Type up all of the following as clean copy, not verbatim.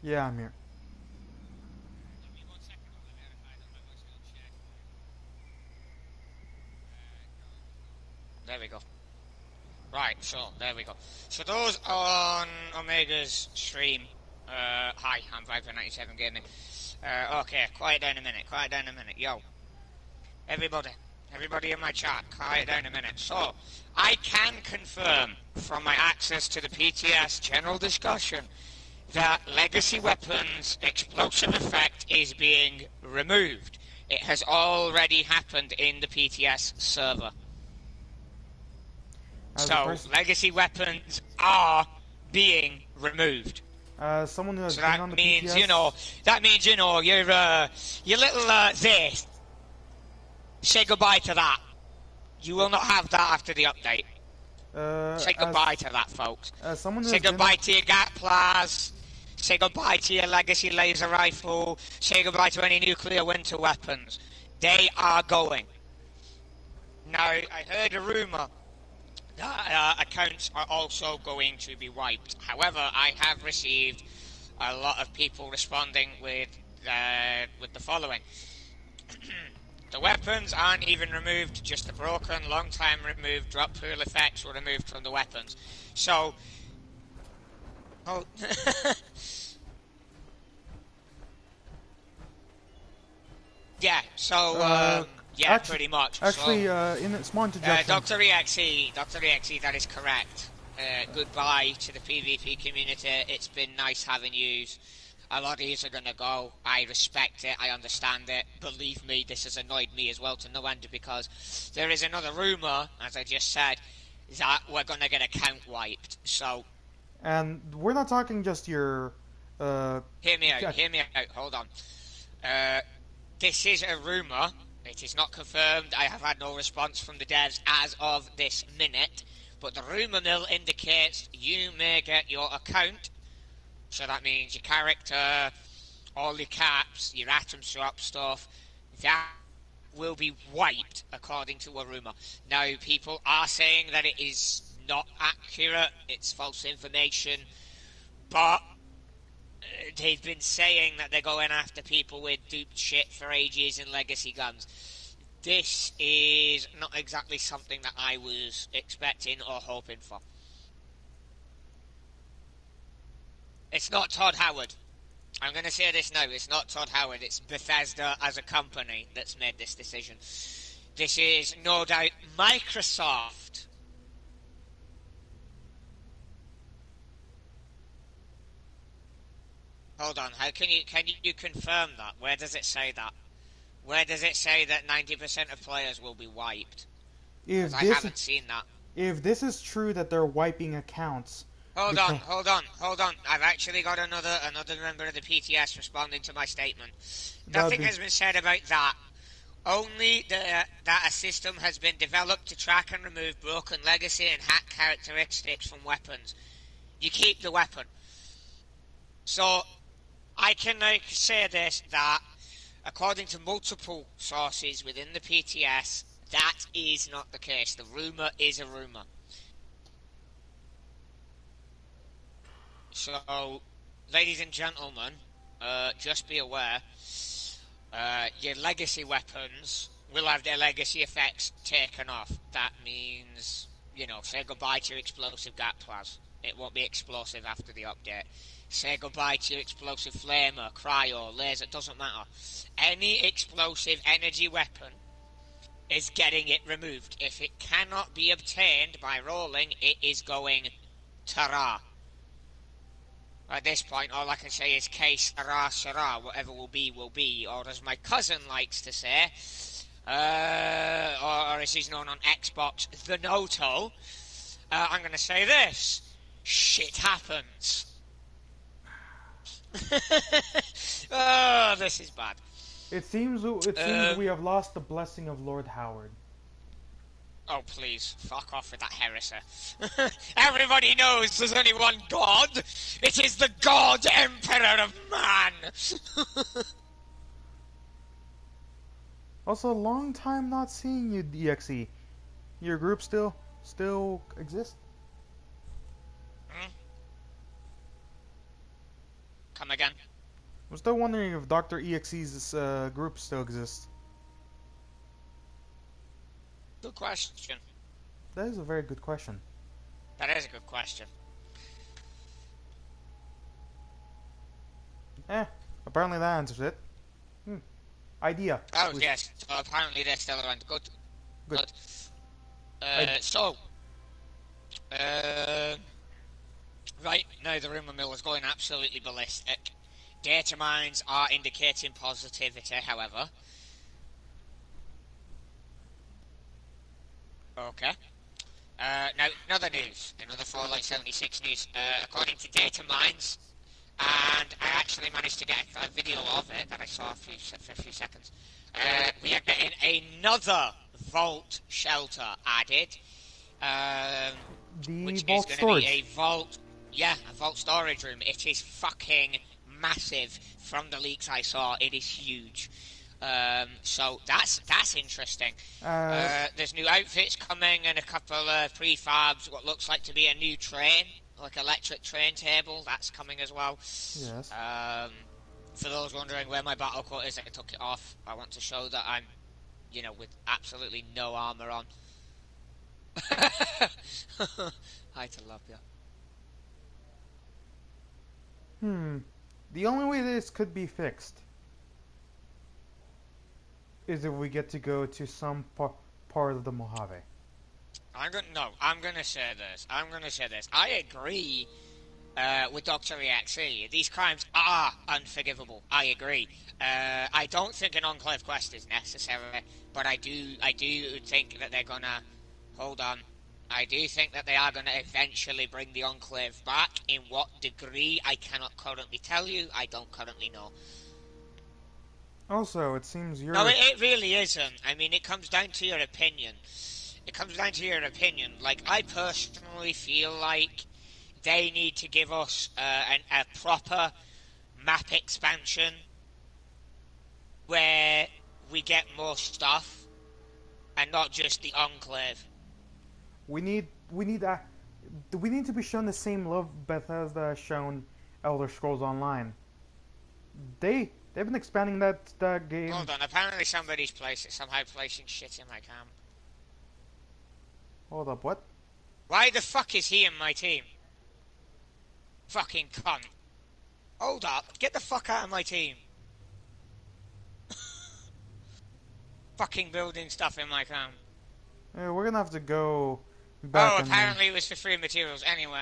Yeah, I'm here. Give me 1 second while I verify that my voice will check. There we go. Right, so there we go. So those on Omega's stream, hi, I'm Viper97 Gaming. Okay, quiet down a minute, quiet down a minute. Yo, everybody, everybody in my chat, quiet down a minute. So, I can confirm from my access to the PTS general discussion that Legacy Weapons explosive effect is being removed. It has already happened in the PTS server. As a So, person, Legacy Weapons are being removed. someone who has So been that on the means, PTS, your little, this, say goodbye to that. You will not have that after the update. Say goodbye as to that, folks. someone who Say has been on, goodbye to your Gatplas. Say goodbye to your legacy laser rifle. Say goodbye to any nuclear winter weapons. They are going. Now, I heard a rumour that accounts are also going to be wiped. However, I have received a lot of people responding with the following. The weapons aren't even removed, just the broken, long time removed, drop pool effects were removed from the weapons. So, oh, yeah, so, uh, yeah, actually, pretty much. So, actually, in a small interjection, Dr. EXE, that is correct. Goodbye to the PvP community. It's been nice having you. A lot of yous are gonna go. I respect it. I understand it. Believe me, this has annoyed me as well to no end because there is another rumour, as I just said, that we're gonna get account wiped. So and we're not talking just your, uh, hear me out. Hear me out. Hold on. Uh, this is a rumour. It is not confirmed. I have had no response from the devs as of this minute. But the rumour mill indicates you may get your account. So that means your character, all your caps, your atom swap stuff, that will be wiped according to a rumour. Now, people are saying that it is not accurate, it's false information, but they've been saying that they're going after people with duped shit for ages and legacy guns. This is not exactly something that I was expecting or hoping for. It's not Todd Howard. I'm going to say this now. It's not Todd Howard. It's Bethesda as a company that's made this decision. This is no doubt Microsoft. Hold on. How can you confirm that? Where does it say that? Where does it say that 90% of players will be wiped? Because if I this haven't seen that. if this is true that they're wiping accounts, Hold on, because hold on, hold on. I've actually got another member of the PTS responding to my statement. that would Nothing be has been said about that. Only that a system has been developed to track and remove broken legacy and hack characteristics from weapons. You keep the weapon. So I can say this that according to multiple sources within the PTS, that is not the case. The rumour is a rumour. So, ladies and gentlemen, just be aware, your legacy weapons will have their legacy effects taken off. That means, say goodbye to your explosive gatplas. It won't be explosive after the update. Say goodbye to your explosive flamer, cryo, laser, doesn't matter. Any explosive energy weapon is getting it removed. If it cannot be obtained by rolling, it is going ta-ra. At this point, all I can say is que sera, sera. Whatever will be. Or as my cousin likes to say, or as he's known on Xbox, the Noto, I'm going to say this. Shit happens. Oh, this is bad. it seems we have lost the blessing of Lord Howard. Oh, please, fuck off with that heresy. Everybody knows there's only one God. It is the God Emperor of Man. Also, long time not seeing you, DXE. Your group still exists? Hmm? Come again? I'm still wondering if Dr. EXE's group still exists. Good question. That is a very good question. That is a good question. Apparently that answers it. Idea. Oh, yes. So apparently they're still around. Good. Good. Good. So, right now the rumour mill is going absolutely ballistic. Data mines are indicating positivity, however. Okay. Now, another news, another Fo76 news. According to data mines, and I actually managed to get a video of it that I saw for a few seconds. We are getting another vault shelter added, The which is vault going to be storage. a vault, a vault storage room. It is fucking massive. From the leaks I saw, it is huge. So that's interesting. There's new outfits coming and a couple of prefabs. What looks like to be a new train, like electric train table. That's coming as well. Yes. For those wondering where my battle coat is, I took it off. I want to show that I'm, with absolutely no armor on. Hi to love you. The only way this could be fixed is if we get to go to some part of the Mojave. I'm gonna say this. I agree with Dr. EXE. These crimes are unforgivable. I agree. I don't think an Enclave quest is necessary, but I do think that they're gonna hold on. I do think that they are going to eventually bring the Enclave back. In what degree, I cannot currently tell you. I don't currently know. Also, it seems you're... No, it really isn't. I mean, it comes down to your opinion. Like, I personally feel like they need to give us a proper map expansion where we get more stuff and not just the Enclave. We need to be shown the same love Bethesda has shown Elder Scrolls Online. They've been expanding that game. Hold on, apparently somebody's somehow placing shit in my cam. Hold up, what? Why the fuck is he in my team? Fucking cunt. Hold up, get the fuck out of my team. Fucking building stuff in my cam. Yeah, we're gonna have to go back. Oh, apparently it was for free materials. Anyway,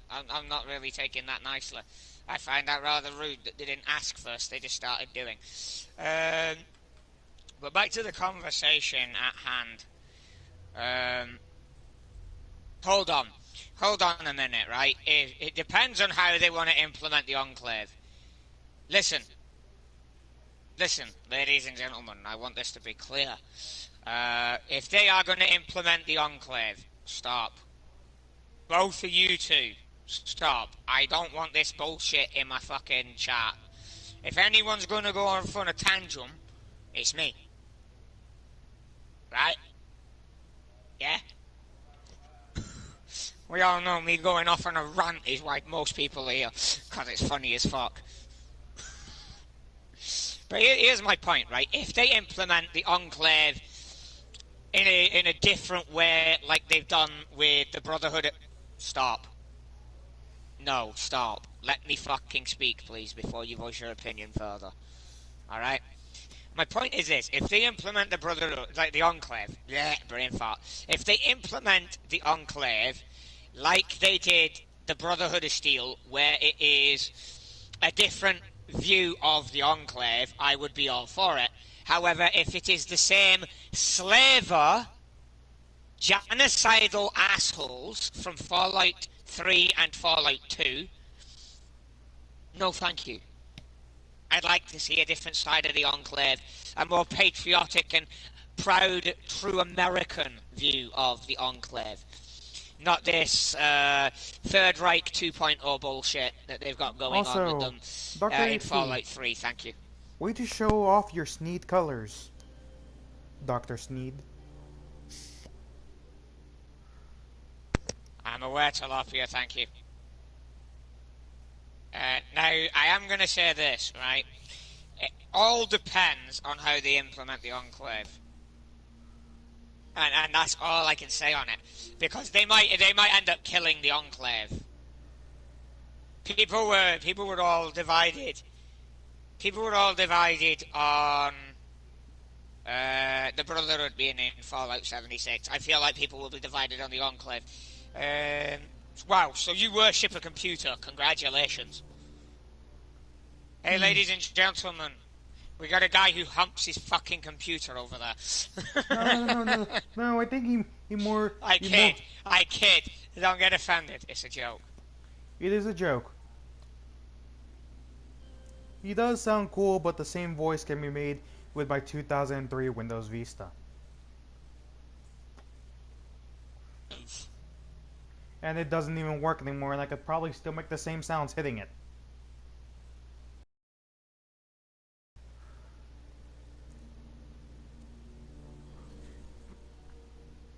I'm not really taking that nicely. I find that rather rude that they didn't ask first, they just started doing. But back to the conversation at hand. Hold on a minute, right? It depends on how they want to implement the Enclave. Listen, ladies and gentlemen, I want this to be clear. If they are going to implement the Enclave, stop. Both of you two, stop. I don't want this bullshit in my fucking chat. If anyone's going to go on a tantrum, it's me. Right? Yeah? We all know me going off on a rant is why most people hear, because it's funny as fuck. But here's my point, right? If they implement the Enclave in a different way, like they've done with the Brotherhood... Stop. No, stop. Let me fucking speak, please, before you voice your opinion further. Alright? My point is this. If they implement the Brotherhood... Like the Enclave... Yeah, brain fart. If they implement the Enclave like they did the Brotherhood of Steel, where it is a different view of the Enclave, I would be all for it. However, if it is the same slaver, genocidal assholes from Fallout 3 and Fallout 2, no thank you. I'd like to see a different side of the Enclave, a more patriotic and proud, true American view of the Enclave. Not this Third Reich 2.0 bullshit that they've got going on with them in Fallout 3, thank you. Way to show off your Sneed colors, Dr. Sneed. I'm aware, Tilapia, thank you. Now, I am going to say this, right? It all depends on how they implement the Enclave. And that's all I can say on it. Because they might end up killing the Enclave. People were all divided. People were all divided on the Brotherhood being in Fallout 76. I feel like people will be divided on the Enclave. Wow, so you worship a computer. Congratulations. Hey, ladies and gentlemen, we got a guy who humps his fucking computer over there. No, I think he more... I kid. Don't get offended. It's a joke. It is a joke. He does sound cool, but the same voice can be made with my 2003 Windows Vista. And it doesn't even work anymore, and I could probably still make the same sounds hitting it.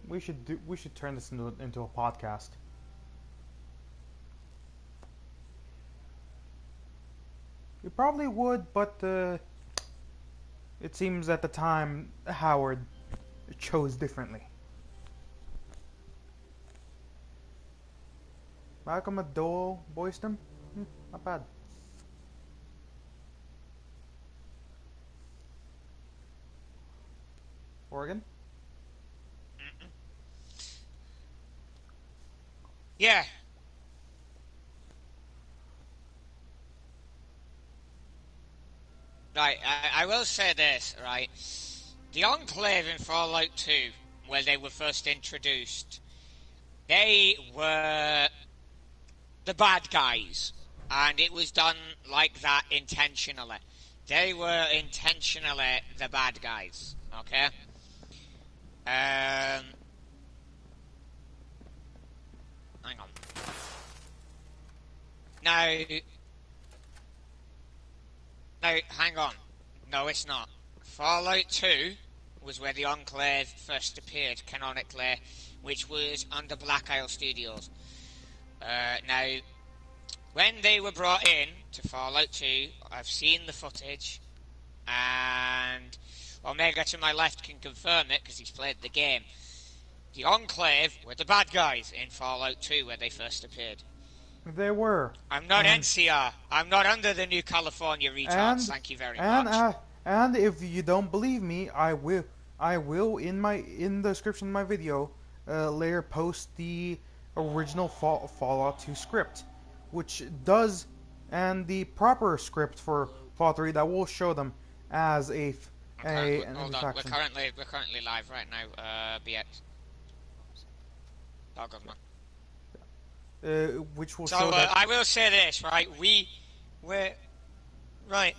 We should turn this into a podcast. We probably would, but it seems at the time Howard chose differently. Malcolm McDowell voiced him? Not bad. Oregon? Yeah. Right, I will say this, right? The Enclave in Fallout 2, where they were first introduced, they were the bad guys. And it was done like that intentionally. They were intentionally the bad guys, okay? Hang on. Now, hang on. No, it's not. Fallout 2 was where the Enclave first appeared, canonically, which was under Black Isle Studios. Now, when they were brought in to Fallout 2, I've seen the footage, and Omega to my left can confirm it, because he's played the game. The Enclave were the bad guys in Fallout 2 where they first appeared. They were. I'm not NCR. I'm not under the New California retards. Thank you very much. And if you don't believe me, I will in the description of my video later post the original Fallout 2 script, which does, and the proper script for Fallout 3 that will show them as an hold on. We're currently live right now. BX. Oh God, man. Which will so, show that... I will say this, right? We're right.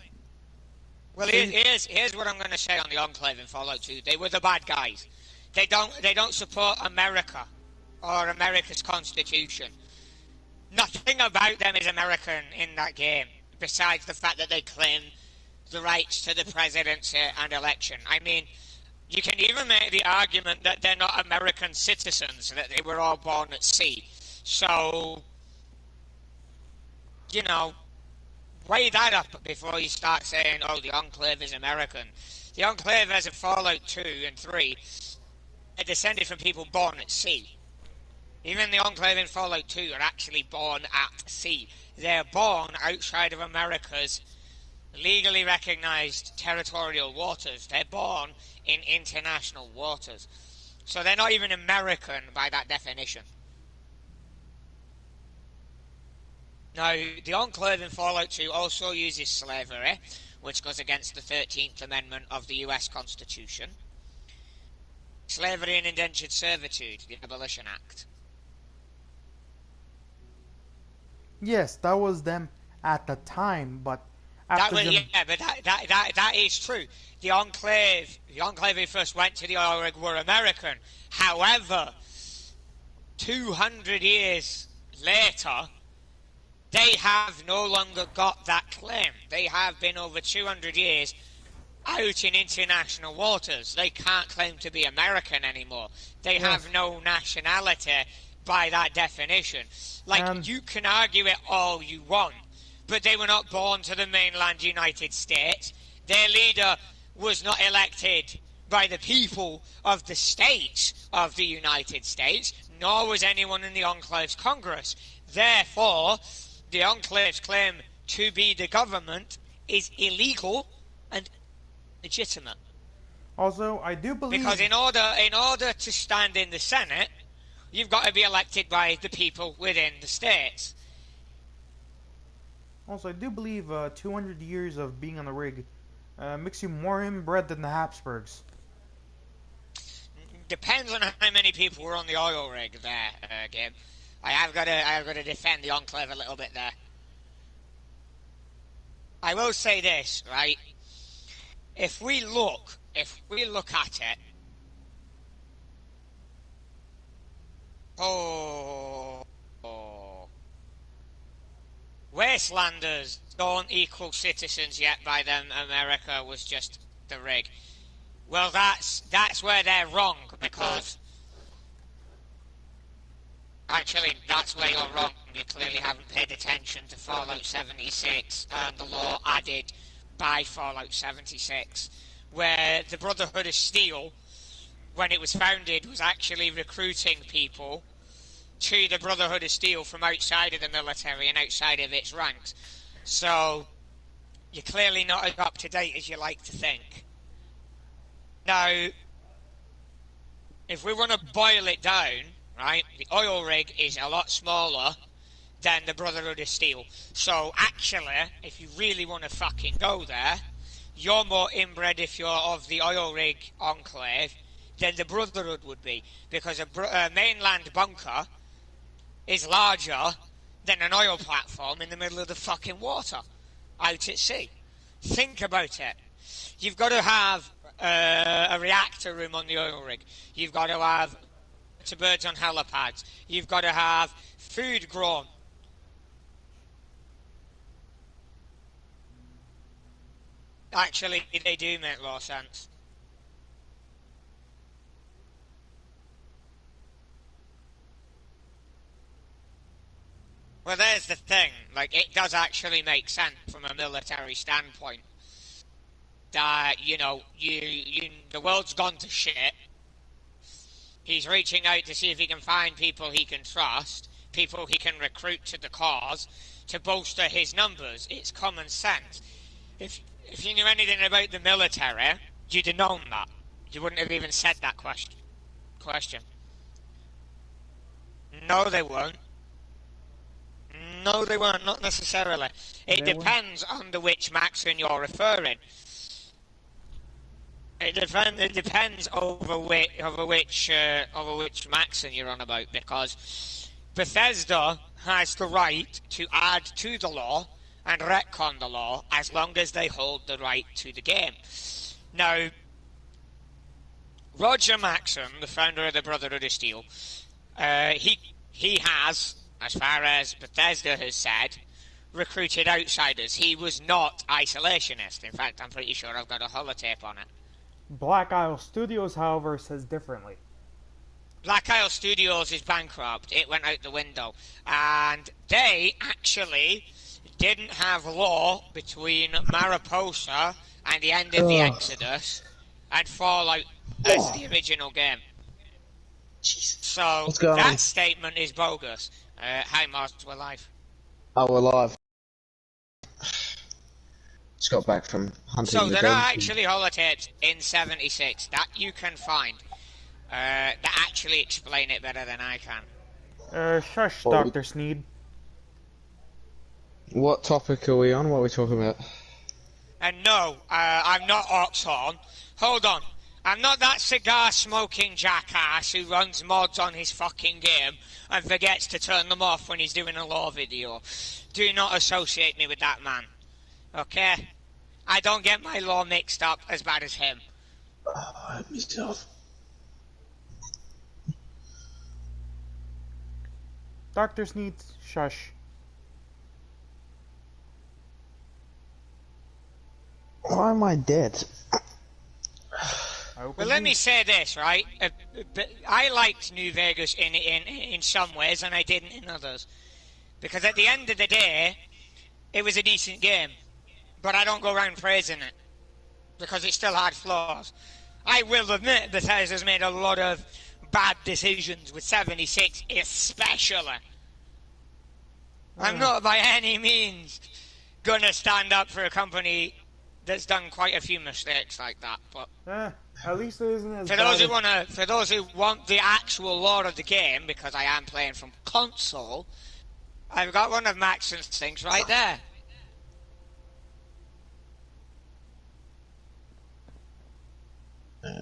Well, here's what I'm going to say on the Enclave in Fallout 2. They were the bad guys. They don't support America or America's Constitution. Nothing about them is American in that game, besides the fact that they claim the rights to the presidency and election. I mean, you can even make the argument that they're not American citizens, that they were all born at sea. So, you know, weigh that up before you start saying, oh, the Enclave is American. The Enclave, as in Fallout 2 and 3, are descended from people born at sea. Even the Enclave in Fallout 2 are actually born at sea. They're born outside of America's legally recognized territorial waters. They're born in international waters. So they're not even American by that definition. Now, the Enclave in Fallout 2 also uses slavery, which goes against the 13th Amendment of the US Constitution. Slavery and indentured servitude, the Abolition Act. Yes, that was them at the time, but after that is true. The Enclave who first went to the Org were American. However, 200 years later, they have no longer got that claim. They have been over 200 years out in international waters. They can't claim to be American anymore. They have no nationality by that definition. Like, you can argue it all you want, but they were not born to the mainland United States. Their leader was not elected by the people of the states of the United States, nor was anyone in the Enclave's Congress. Therefore, the Enclave's claim to be the government is illegal and legitimate. Also, I do believe... Because in order to stand in the Senate, you've got to be elected by the people within the states. Also, I do believe 200 years of being on the rig makes you more inbred than the Habsburgs. Depends on how many people were on the oil rig there, Gabe. I have got to defend the Enclave a little bit there. I will say this, right? If we look at it, wastelanders don't equal citizens yet by them. America was just the rig. Well, that's where they're wrong, because actually that's where you're wrong. You clearly haven't paid attention to Fallout 76 and the law added by Fallout 76, where the Brotherhood of Steel, when it was founded, was actually recruiting people to the Brotherhood of Steel from outside of the military and outside of its ranks. So you're clearly not as up to date as you like to think. Now, if we want to boil it down, right, the oil rig is a lot smaller than the Brotherhood of Steel. So actually, if you really want to fucking go there, you're more inbred if you're of the oil rig enclave than the Brotherhood would be, because a mainland bunker is larger than an oil platform in the middle of the fucking water, out at sea. Think about it. You've got to have a reactor room on the oil rig. You've got to have birds on helipads. You've got to have food grown. Actually, they do make more sense. Well, there's the thing. Like, it does actually make sense from a military standpoint. That, you know, the world's gone to shit. He's reaching out to see if he can find people he can trust, people he can recruit to the cause, to bolster his numbers. It's common sense. If you knew anything about the military, you'd have known that. You wouldn't have even said that question. No, they weren't. No, they weren't. Not necessarily. It depends on the which Maxon you're referring. It depends over which Maxon you're on about, because Bethesda has the right to add to the law and retcon the law as long as they hold the right to the game. Now, Roger Maxon, the founder of the Brotherhood of Steel, he has, as far as Bethesda has said, recruited outsiders. He was not isolationist. In fact, I'm pretty sure I've got a holotape on it. Black Isle Studios, however, says differently. Black Isle Studios is bankrupt. It went out the window. And they actually didn't have law between Mariposa and the end of the Exodus and Fallout as the original game. Jesus. So that statement is bogus. Hi, Mars, we're live. Oh, we're live. Just got back from hunting. So there are actually holotapes in 76 that you can find that actually explain it better than I can. Shush, Dr. Sneed. What topic are we on? What are we talking about? And no, I'm not Oxhorn. Hold on. I'm not that cigar-smoking jackass who runs mods on his fucking game and forgets to turn them off when he's doing a law video. Do not associate me with that man. Okay? I don't get my law mixed up as bad as him. I hate myself. Dr. Sneed, shush. Why am I dead? Well, let me say this, right? I liked New Vegas in some ways, and I didn't in others. Because at the end of the day, it was a decent game, but I don't go around praising it because it still had flaws. I will admit Bethesda's made a lot of bad decisions with 76 especially. I'm not by any means gonna stand up for a company that's done quite a few mistakes like that, but at least it isn't as for bad those who want the actual lore of the game, because I am playing from console, I've got one of Maxon's things right there.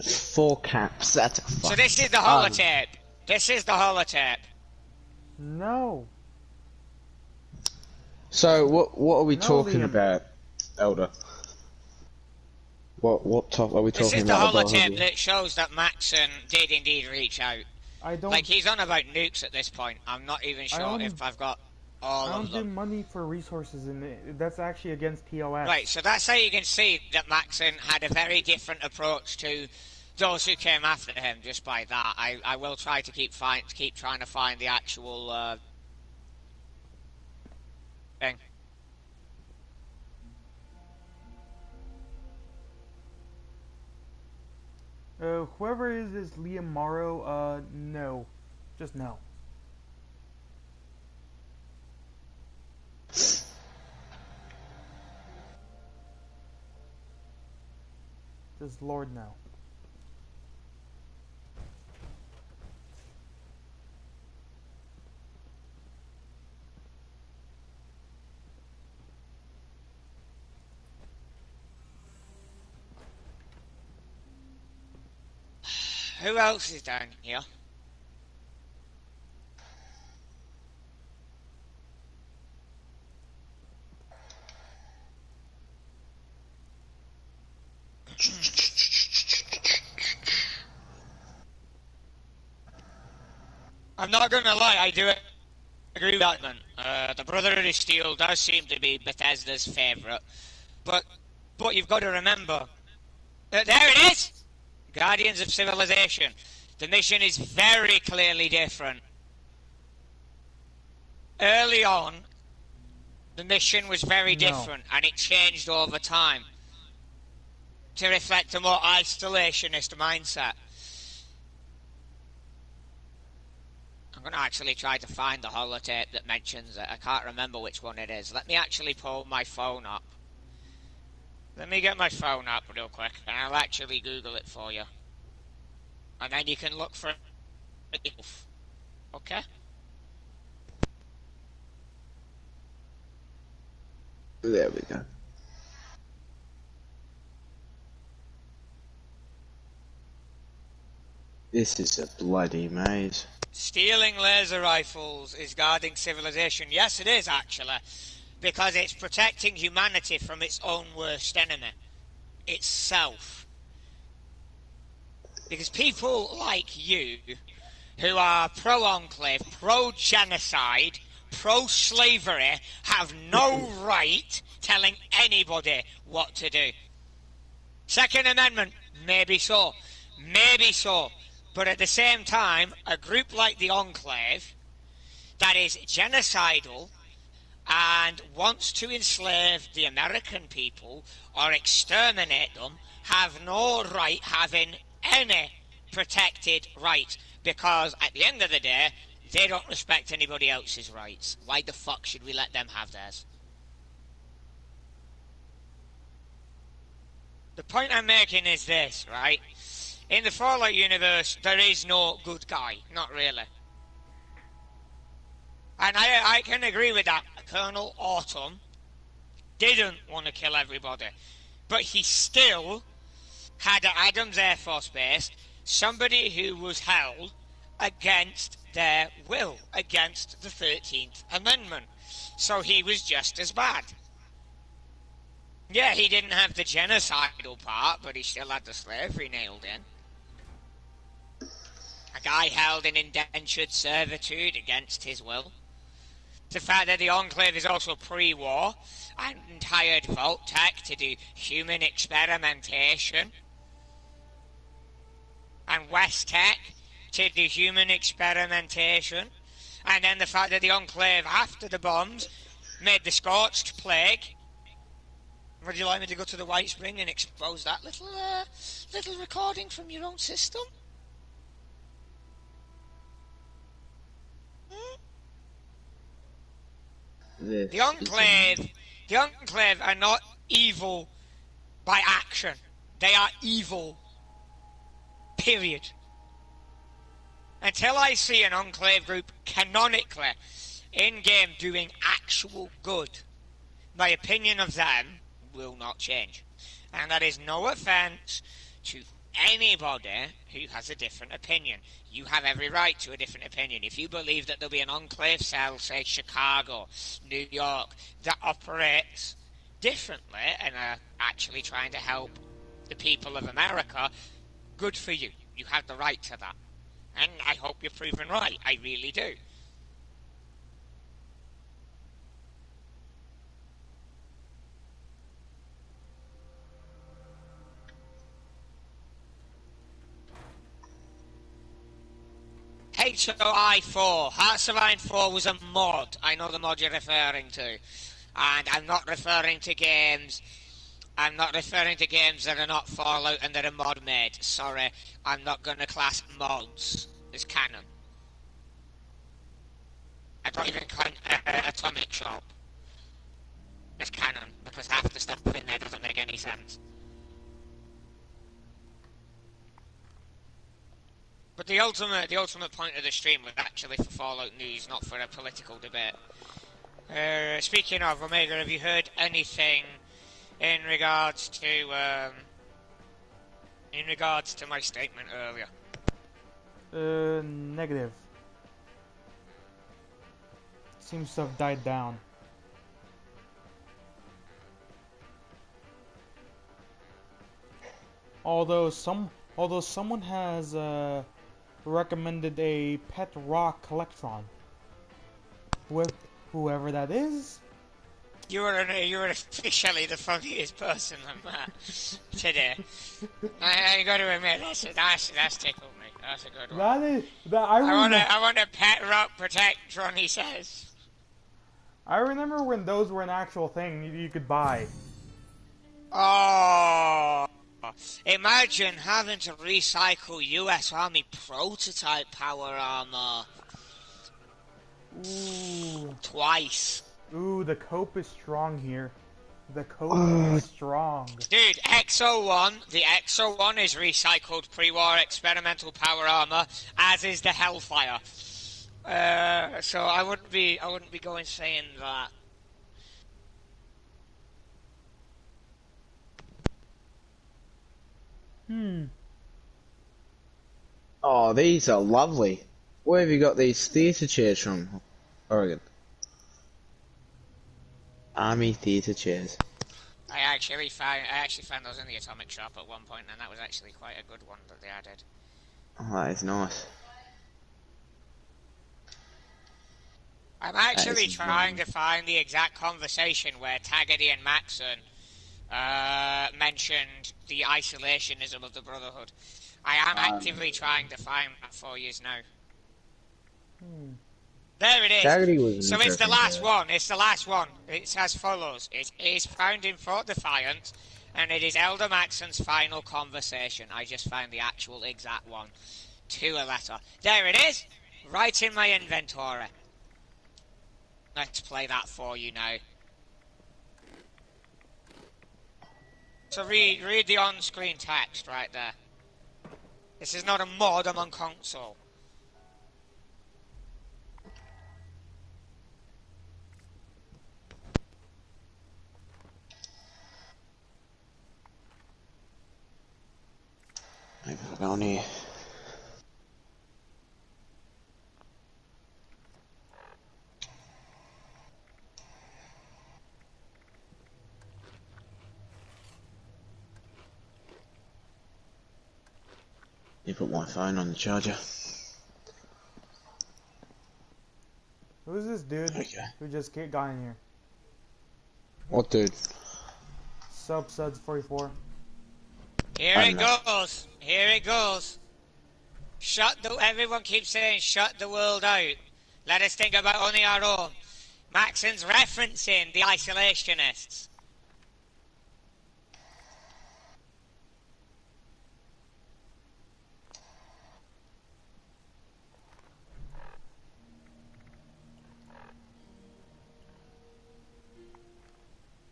Four caps. That's a So this is the holotape. This is the holotape. No. So what are we No, talking Liam. about, Elder? What top are we This talking is the about? holotape that shows that Maxon did indeed reach out. I don't. Like, he's on about nukes at this point. I'm not even sure if I've got all I of don't do them. money for resources, and that's actually against TOS. Right, so that's how you can see that Maxon had a very different approach to those who came after him just by that. I will try to keep trying to find the actual thing. Whoever is Liam Morrow. No, just no. Just Lord no. Who else is down here? I'm not gonna lie, I do agree with that man. The Brotherhood of Steel does seem to be Bethesda's favourite, but you've got to remember, there it is! Guardians of Civilization. The mission is very clearly different. Early on, the mission was very different, and it changed over time to reflect a more isolationist mindset. I'm going to actually try to find the holotape that mentions it. I can't remember which one it is. Let me actually pull my phone up. Let me get my phone up real quick, and I'll actually Google it for you. And then you can look for it. Okay? There we go. This is a bloody maze. Stealing laser rifles is guarding civilization. Yes, it is, actually. Because it's protecting humanity from its own worst enemy. Itself. Because people like you, who are pro-enclave, pro-genocide, pro-slavery, have no right telling anybody what to do. Second Amendment, maybe so. Maybe so. But at the same time, a group like the Enclave, that is genocidal and wants to enslave the American people or exterminate them, have no right having any protected rights, because at the end of the day, they don't respect anybody else's rights. Why the fuck should we let them have theirs? The point I'm making is this, right? In the Fallout universe, there is no good guy. Not really. And I can agree with that. Colonel Autumn didn't want to kill everybody. But he still had at Adams Air Force Base somebody who was held against their will, against the 13th Amendment. So he was just as bad. Yeah, he didn't have the genocidal part, but he still had the slavery nailed in. A guy held in indentured servitude against his will. The fact that the Enclave is also pre-war and hired Vault-Tec to do human experimentation. And West-Tec to do human experimentation. And then the fact that the Enclave, after the bombs, made the Scorched Plague. Would you like me to go to the White Spring and expose that little recording from your own system? The Enclave are not evil by action. They are evil. Period. Until I see an Enclave group canonically in-game doing actual good, my opinion of them will not change. And that is no offence to anybody who has a different opinion. You have every right to a different opinion. If you believe that there'll be an Enclave cell, say Chicago, New York, that operates differently and are actually trying to help the people of America, good for you. You have the right to that. And I hope you're proven right. I really do. HOI4. Hearts of Iron 4 was a mod. I know the mod you're referring to. And I'm not referring to games. I'm not referring to games that are not Fallout and that are mod made. Sorry, I'm not going to class mods as canon. I don't even count Atomic Shop as canon because half the stuff in there doesn't make any sense. But the ultimate point of the stream was actually for Fallout news, not for a political debate. Speaking of, Omega, have you heard anything in regards to my statement earlier? Negative. Seems to have died down. Although someone has recommended a pet rock collectron. With whoever that is. You are officially the funniest person on that today. I got to admit, that's tickled me. That's a good one. I want a pet rock protectron, he says. I remember when those were an actual thing you could buy. Oh, imagine having to recycle US Army prototype power armor. Ooh. Twice. Ooh, the cope is strong here. The cope is strong. Dude, XO1, the XO1 is recycled pre-war experimental power armor, as is the Hellfire. So I wouldn't be going saying that. Oh, these are lovely. Where have you got these theatre chairs from? Oregon. Army theatre chairs. I actually found those in the Atomic Shop at one point, and that was actually quite a good one that they added. Oh, that is nice. I'm actually trying to find the exact conversation where Taggedy and Maxon mentioned the isolationism of the Brotherhood. I am actively trying to find that for you now. There it is. So it's the last one. It's the last one. It's as follows. It is found in Fort Defiance, and it is Elder Maxon's final conversation. I just found the actual exact one to a letter. There it is. Right in my inventory. Let's play that for you now. So read the on-screen text right there. This is not a mod, I'm on console. Maybe I'll go on here. You put my phone on the charger. Who's this dude who just got in here? What dude? Suds44. Here it goes. Here it goes. Everyone keeps saying shut the world out. Let us think about only our own. Maxon's referencing the isolationists.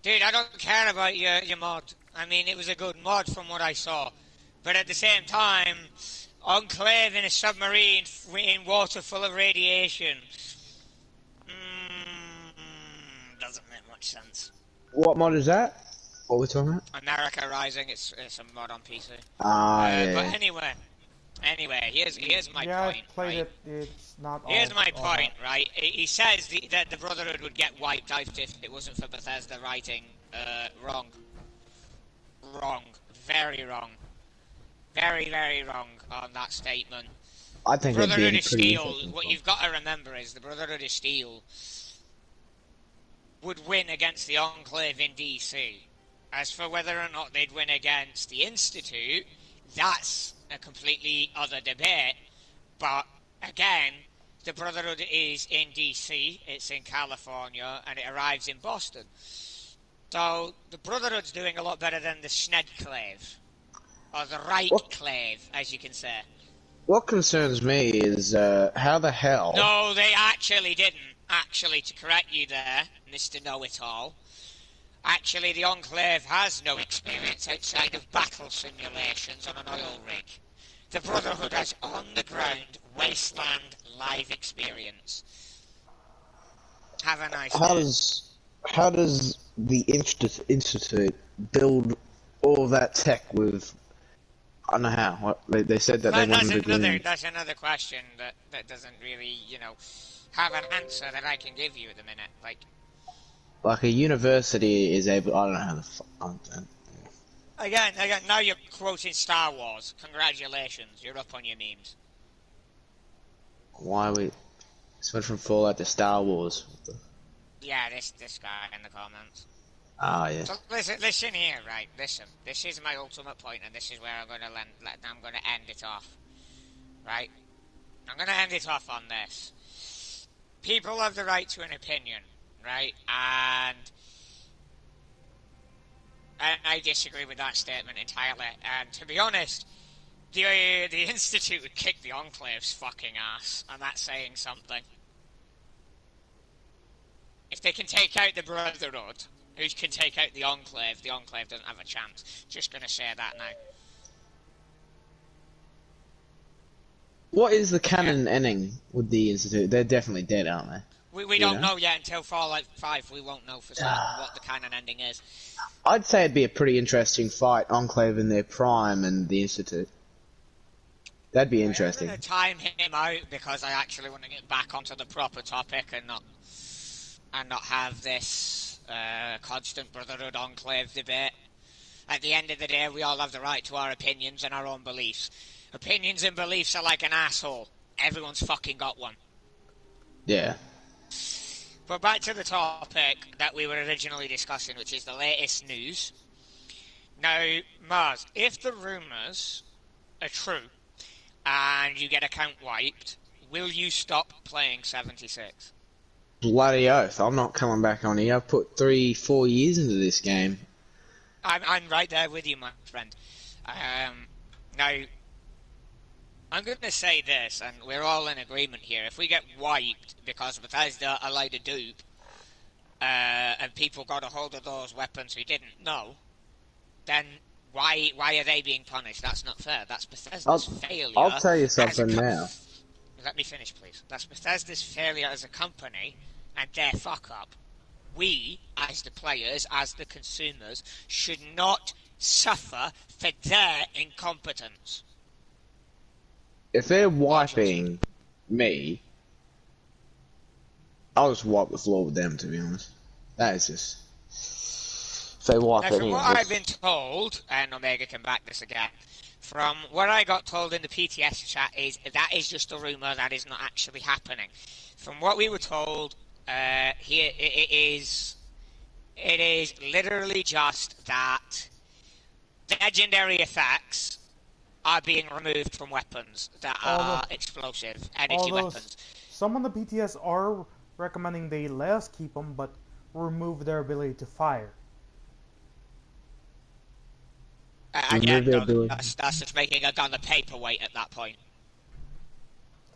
Dude, I don't care about your mod. I mean, it was a good mod from what I saw. But at the same time, Enclave in a submarine in water full of radiation. Doesn't make much sense. What mod is that? What are we talking about? America Rising, it's a mod on PC. Yeah. But anyway, here's my yeah, point. I played right? it. It's not. Here's my all point, that. right? He says that the Brotherhood would get wiped out if it wasn't for Bethesda writing. Wrong. Wrong. Very wrong. Very, very wrong on that statement. I think The it'd be Brotherhood a of pretty Steel, interesting what one. you've got to remember is the Brotherhood of Steel would win against the Enclave in DC. As for whether or not they'd win against the Institute, that's a completely other debate. But again, the Brotherhood is in DC, it's in California, and it arrives in Boston. So the Brotherhood's doing a lot better than the Snedclave, or the Right Clave, as you can say. What concerns me is how the hell... No, they actually didn't. Actually, to correct you there, Mr. Know-It-All, actually the Enclave has no experience outside of battle simulations on an oil rig. The Brotherhood has on-the-ground, wasteland, live experience. Have a nice day. How does the Institute build all that tech with... I don't know how. They said that they wanted to do... That's another question that doesn't really, have an answer that I can give you at the minute. Like a university is able... I don't know how the fuck... Again, now you're quoting Star Wars. Congratulations, you're up on your memes. Why we... This went from Fallout to Star Wars. Yeah, this guy in the comments. Ah, yeah. So listen here, right? Listen, this is my ultimate point, and this is where I'm gonna end it off. Right? I'm gonna end it off on this. People have the right to an opinion, right? And I disagree with that statement entirely. And to be honest, the Institute would kick the Enclave's fucking ass, and that's saying something. If they can take out the Brotherhood, who can take out the Enclave doesn't have a chance. Just gonna say that now. What is the canon ending with the Institute? They're definitely dead, aren't they? We don't know yet until Fallout 5. We won't know for certain what the canon ending is. I'd say it'd be a pretty interesting fight, Enclave in their prime and the Institute. That'd be interesting. I'm going to time him out because I actually want to get back onto the proper topic and not have this constant Brotherhood Enclave debate. At the end of the day, we all have the right to our opinions and our own beliefs. Opinions and beliefs are like an asshole. Everyone's fucking got one. Yeah. But back to the topic that we were originally discussing, which is the latest news. Now, Mars, if the rumours are true and you get account wiped, will you stop playing 76? Bloody oath, I'm not coming back on here. I've put 3-4 years into this game. I'm right there with you, my friend. Now, I'm going to say this, and we're all in agreement here. If we get wiped because Bethesda allowed a dupe, and people got a hold of those weapons we didn't know, then why are they being punished? That's not fair. That's Bethesda's failure. I'll tell you something now. Let me finish, please. That's Bethesda's failure as a company and their fuck-up. We, as the players, as the consumers, should not suffer for their incompetence. If they're wiping me, I'll just wipe the floor with them, to be honest. That is just... If they wipe Now, it from in, what I've been told, and Omega can back this again, from what I got told in the PTS chat is that is just a rumour, that is not actually happening. From what we were told, here it is literally just that legendary effects are being removed from weapons that are explosive energy weapons. Some of the PTS are recommending they let us keep them, but remove their ability to fire. Again, though, that's just making a gun a paperweight at that point.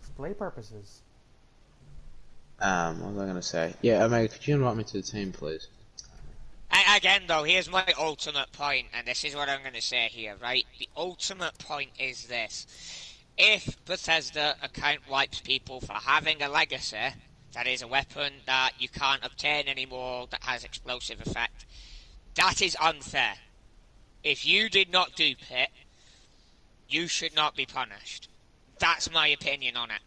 Display purposes. What was I gonna say? Yeah, Omega, could you invite me to the team, please? Again, though, here's my ultimate point, and this is what I'm going to say here, right? The ultimate point is this. If Bethesda account wipes people for having a legacy, that is a weapon that you can't obtain anymore that has explosive effect, that is unfair. If you did not dupe it, you should not be punished. That's my opinion on it.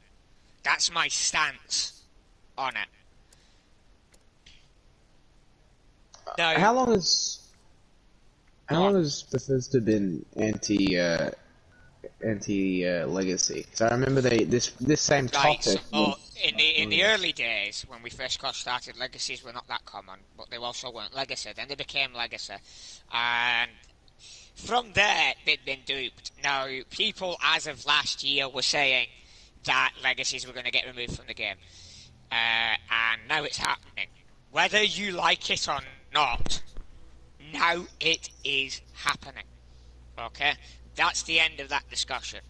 That's my stance on it. No. How long has Bethesda been anti legacy? Because I remember this same topic. Right, in the early days when we first got started, legacies were not that common, but they also weren't legacy. Then they became legacy, and from there they'd been duped. Now people, as of last year, were saying that legacies were going to get removed from the game, and now it's happening. Whether you like it or not, now it is happening. Okay? That's the end of that discussion.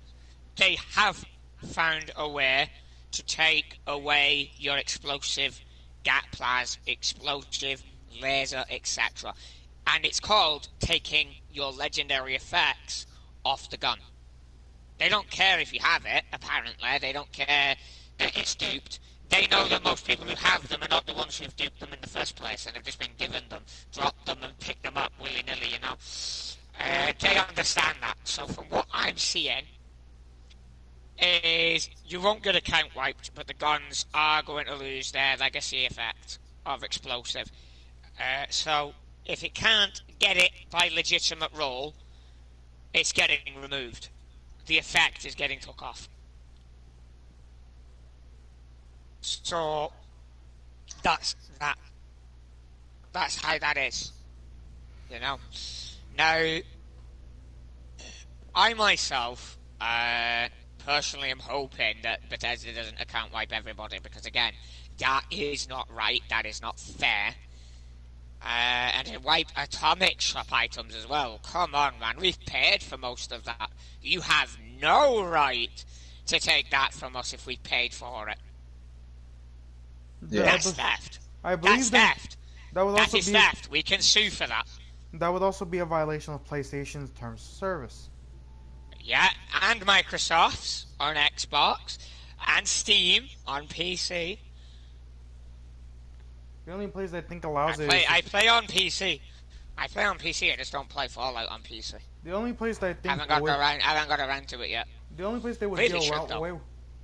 They have found a way to take away your explosive, gas, explosive, laser, etc. And it's called taking your legendary effects off the gun. They don't care if you have it, apparently. They don't care that it's duped. They know that most people who have them are not the ones who've duped them in the first place and have just been given them, dropped them and picked them up willy-nilly, you know. They understand that. So from what I'm seeing is you won't get account wiped, but the guns are going to lose their legacy effect of explosive. So if it can't get it by legitimate role, it's getting removed. The effect is getting took off. So that's that. That's how that is. You know. Now, I myself, personally, am hoping that Bethesda doesn't account wipe everybody, because again, that is not right. That is not fair. And it wiped Atomic Shop items as well. Come on, man. We've paid for most of that. You have no right to take that from us if we paid for it. Yeah. That's theft. I believe That's theft. That would That also is be theft. We can sue for that. that would also be a violation of PlayStation's terms of service. Yeah, and Microsoft's on Xbox, and Steam on PC. The only place I think allows I play on PC. I play on PC. I just don't play Fallout on PC. the only place that I think I haven't got around to it yet. the only place they would Really get should, away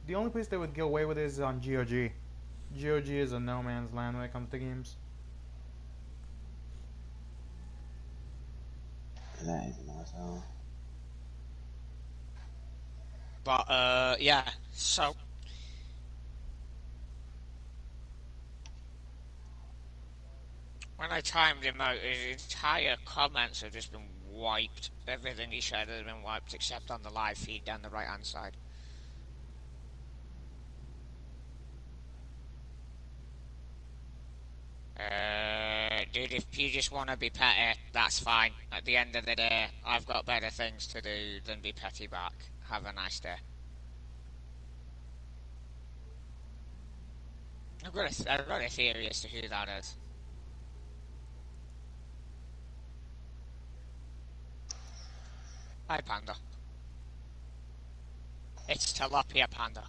the only place they would get away with it is on GOG. GOG is a no man's land when it comes to games. That is a nice hole. But yeah. So when I timed him out, his entire comments have just been wiped. Everything he said has been wiped except on the live feed down the right hand side. Dude, if you just want to be petty, that's fine. At the end of the day, I've got better things to do than be petty back. Have a nice day. I've got a theory as to who that is. Hi, Panda. It's Tilapia Panda.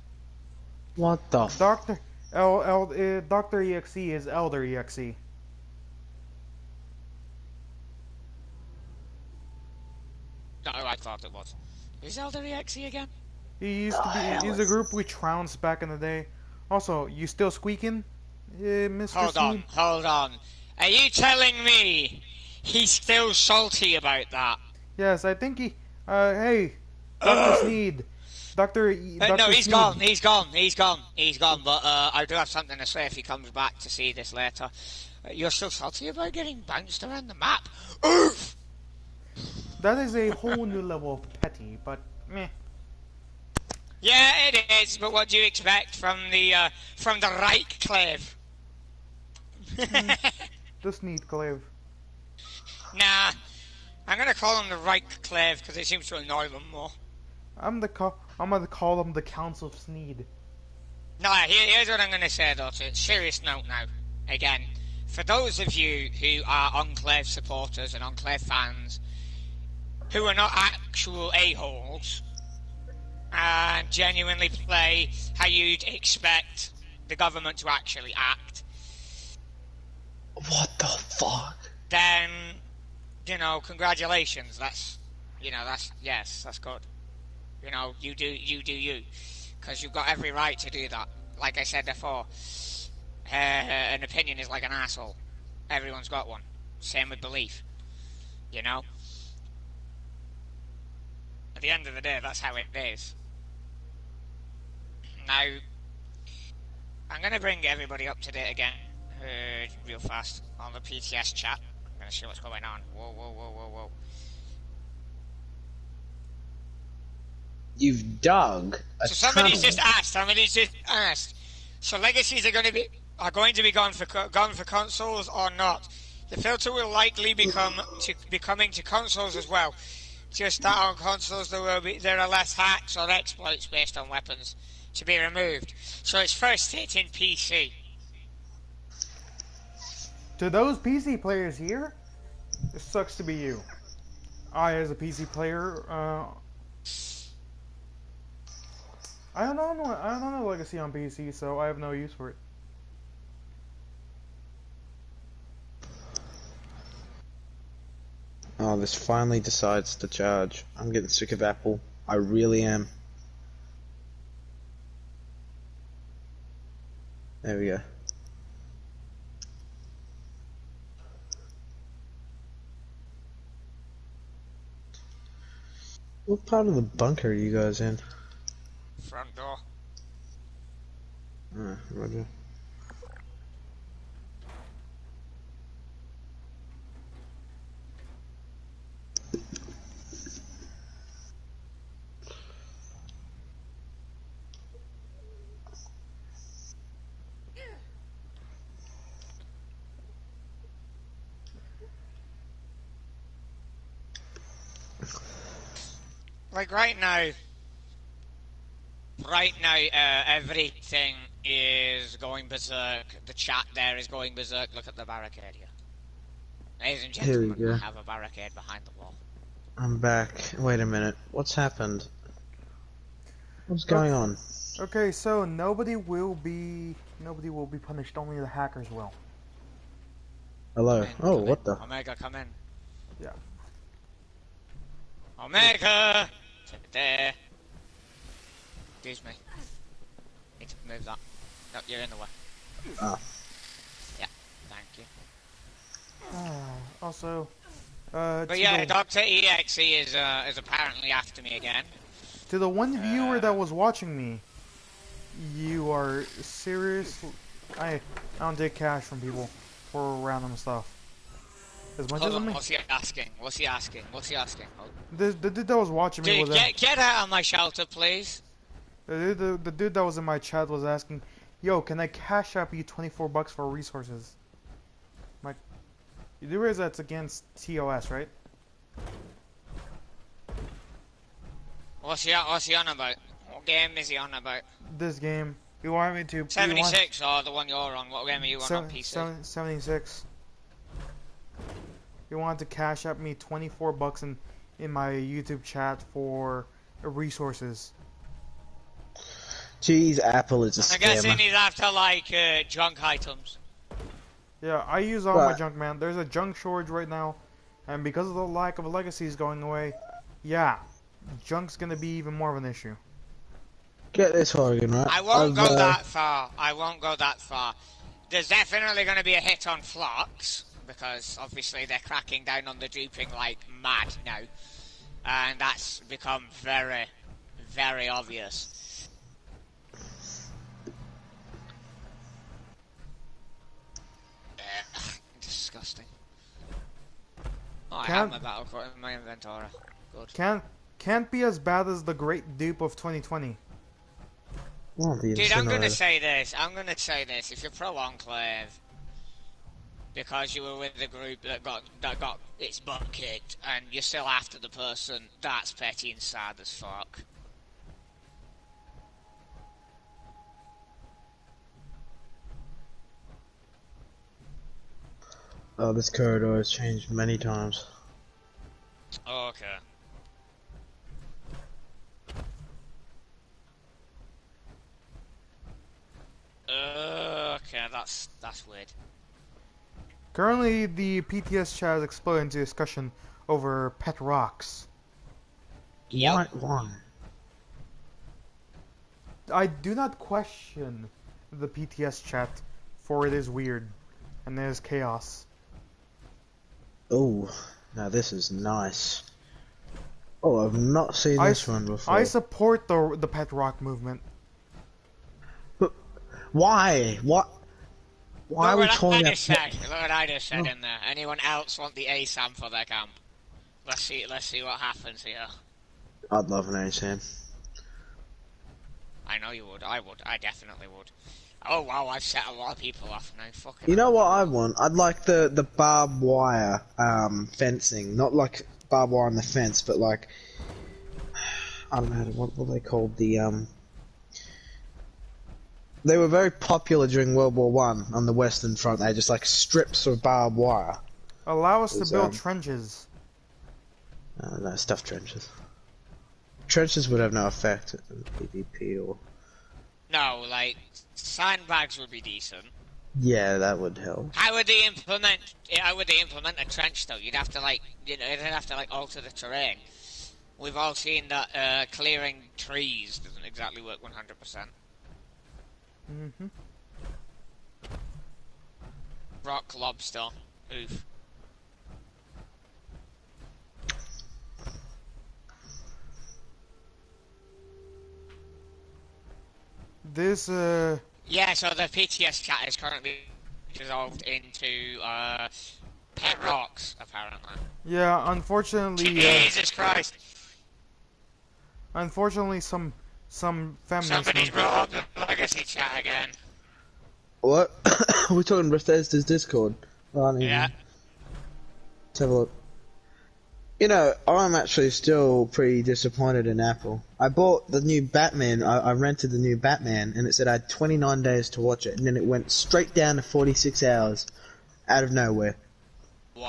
What the Dr. EXE is Elder EXE. No, I thought it was. Is Elder EXE again? He used to be. He's a group we trounced back in the day. Also, you still squeaking, Mr. Hold on. Are you telling me he's still salty about that? Yes, I think he. Hey, Dr. Sneed. Dr. No, he's Sneed. gone. He's gone. But I do have something to say if he comes back to see this later. You're still salty about getting bounced around the map. Oof! That is a whole new level of petty, but meh. Yeah, it is. But what do you expect from the Reichclave? The Sneed Clave. Nah, I'm gonna call him the Reich Clave because it seems to annoy them more. I'm gonna call him the Council of Sneed. No, here's what I'm gonna say though. To serious note now. Again, for those of you who are Enclave supporters and Enclave fans, who are not actual a-holes, and genuinely play how you'd expect the government to actually act, What the fuck? then, you know, congratulations. That's good. You know, you do you. Because you've got every right to do that. Like I said before, an opinion is like an asshole. Everyone's got one. Same with belief. You know? At the end of the day, that's how it is. Now, I'm going to bring everybody up to date again, real fast, on the PTS chat. I'm going to see what's going on. Whoa. You've dug a So somebody's tunnel. just asked. So legacies are going to be gone for consoles or not? The filter will likely be coming to consoles as well. Just that on consoles there are less hacks or exploits based on weapons to be removed. So it's first hit in PC. To those PC players here, it sucks to be you. I, as a PC player, I don't know Legacy on PC, so I have no use for it. Oh, this finally decides to charge. I'm getting sick of Apple. I really am. There we go. What part of the bunker are you guys in? Front door. Roger. Like right now, everything is going berserk. The chat there is going berserk. Look at the barricade here. Ladies and Here we gentlemen, go. we have a barricade behind the wall. I'm back. Wait a minute. What's happened? What's going on? Okay, so nobody will be punished. Only the hackers will. Hello. Oh, Come what in. the? Omega, come in. Yeah. Omega! Sit there. Excuse me. Need to move that. No, you're in the way. Ah. Yeah, thank you. Also, But yeah, Dr. EXE is apparently after me again. to the one viewer that was watching me, you are serious. I don't take cash from people for random stuff. As much Hold as on, me, what's he asking? Hold. the dude that was watching me Dude, was get out of my shelter, please. the dude that was in my chat was asking, "Yo, can I cash up you $24 for resources?" I'm like, you do realize that's against TOS, right? What's he on about? What game is he on about? This game, you want me to? 76 or the one you're on? What game are you on PC? 76. You want to cash up me $24 in my YouTube chat for resources. Jeez, Apple is a I'm guessing scammer. he's after like junk items. Yeah, I use all Right. my junk, man. There's a junk shortage right now, and because of the lack of legacies going away, yeah, junk's gonna be even more of an issue. Get this, Horgan, right? I won't go I've, that far. There's definitely going to be a hit on Flux, because obviously they're cracking down on the duping like mad now. And that's become very, very obvious. Disgusting. Oh, I have my battle cry in my inventory. Good. Can't be as bad as the great dupe of 2020. Oh, the Dude, I'm gonna incinerator. say this. If you're pro Enclave, because you were with the group that got its butt kicked, and you're still after the person. That's petty and sad as fuck. Oh, this corridor has changed many times. Okay. Okay, that's weird. Currently, the PTS chat is exploding into discussion over pet rocks. Yep. Why? I do not question the PTS chat, for it is weird, and there is chaos. Oh, now this is nice. Oh, I've not seen this one before. I support the pet rock movement. But why? What? Why are we calling it? Look what I just said in there. Anyone else want the ASAM for their camp? Let's see what happens here. I'd love an ASAM. I know you would. I would. I definitely would. Oh wow, I've set a lot of people off now. Fucking. You know what I want? I'd like the barbed wire fencing, not like barbed wire on the fence, but like I don't know what were they called? They were very popular during World War One on the Western Front. They just like strips of barbed wire. Allow us to build trenches. No, stuffed trenches. Trenches would have no effect in PvP or. No, like sandbags would be decent. Yeah, that would help. How would they implement? How would they implement a trench though? You'd have to like, they'd have to like alter the terrain. We've all seen that clearing trees doesn't exactly work 100%. Mhm. Rock lobster. Oof. This Yeah, so the PTS chat is currently dissolved into pet rocks, apparently. yeah, unfortunately, Jesus Christ! unfortunately, some feminists. Somebody's brought up the legacy chat again. What? We're talking Bethesda's Discord. Yeah. Let's have a look. You know, I'm actually still pretty disappointed in Apple. I bought the new Batman, I rented the new Batman, and it said I had 29 days to watch it, and then it went straight down to 46 hours, out of nowhere. Wow.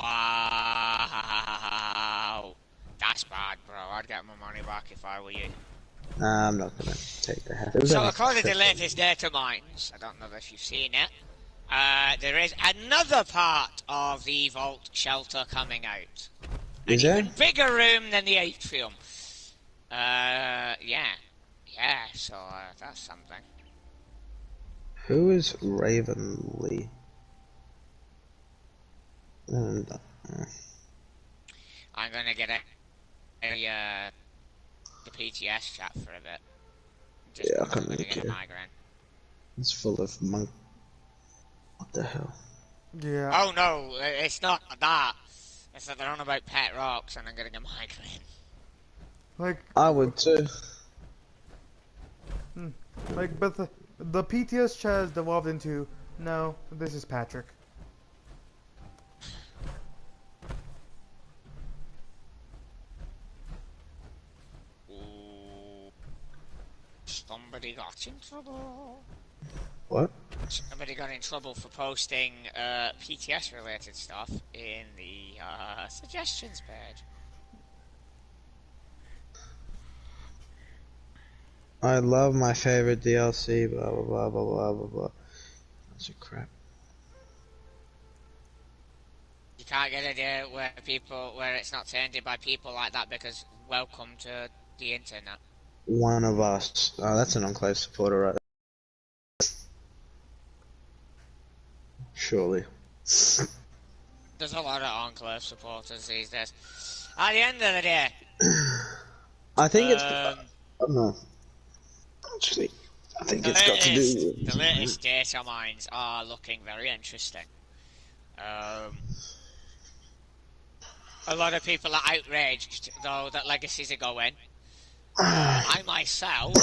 That's bad, bro. I'd get my money back if I were you. Nah, I'm not gonna take the half. So according to the latest data mines, I don't know if you've seen it, there is another part of the vault shelter coming out. Is An there? even bigger room than the atrium. Yeah. Yeah, so that's something. Who is Raven Lee? I'm gonna get the PTS chat for a bit. Just Yeah, I I'm can't gonna really get a care. migraine. It's full of monk. What the hell? Yeah. Oh no, it's not that. It's that they're on about pet rocks and I'm getting a migraine. Like, I would too. but the PTS chat has devolved into, no, this is Patrick. Ooh. Somebody got in trouble. What? Somebody got in trouble for posting PTS related stuff in the suggestions page. I love my favorite DLC, blah blah blah blah blah blah blah. That's a crap. You can't get a day where it's not tainted by people like that because welcome to the internet. One of us. Oh, that's an Enclave supporter, right? Surely. There's a lot of Enclave supporters these days. At the end of the day, I think it's. I don't know. Actually, I think it's got to do. the latest data mines are looking very interesting. A lot of people are outraged, though, that legacies are going. I myself,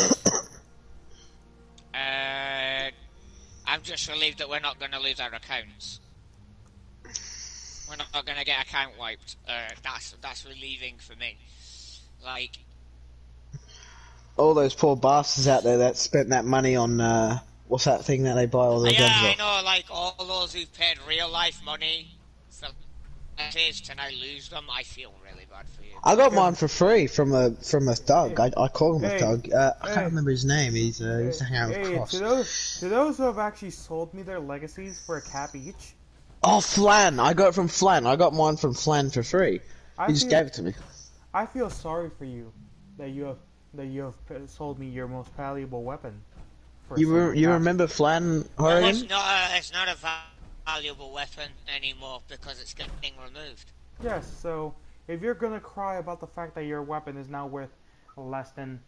I'm just relieved that we're not going to lose our accounts. we're not gonna get account wiped. That's relieving for me. Like, All those poor bastards out there that spent that money on, what's that thing that they buy all the yeah, guns I off? know. Like all those who've paid real life money for letters to now lose them. I feel really bad for you. I got mine for free from a thug. I call him a Hey, thug. I hey, can't remember his name. He used hey, to hang out with hey, Cross. to those who have actually sold me their legacies for a cap each, Oh, Flan! I got it from Flan. I got mine from Flan for free. I He just feel gave it to me. I feel sorry for you that you have sold me your most valuable weapon. For You some cap. remember Flan, Well, Horrigan? it's not a valuable weapon anymore because it's getting removed. Yes, so if you're gonna cry about the fact that your weapon is now worth less than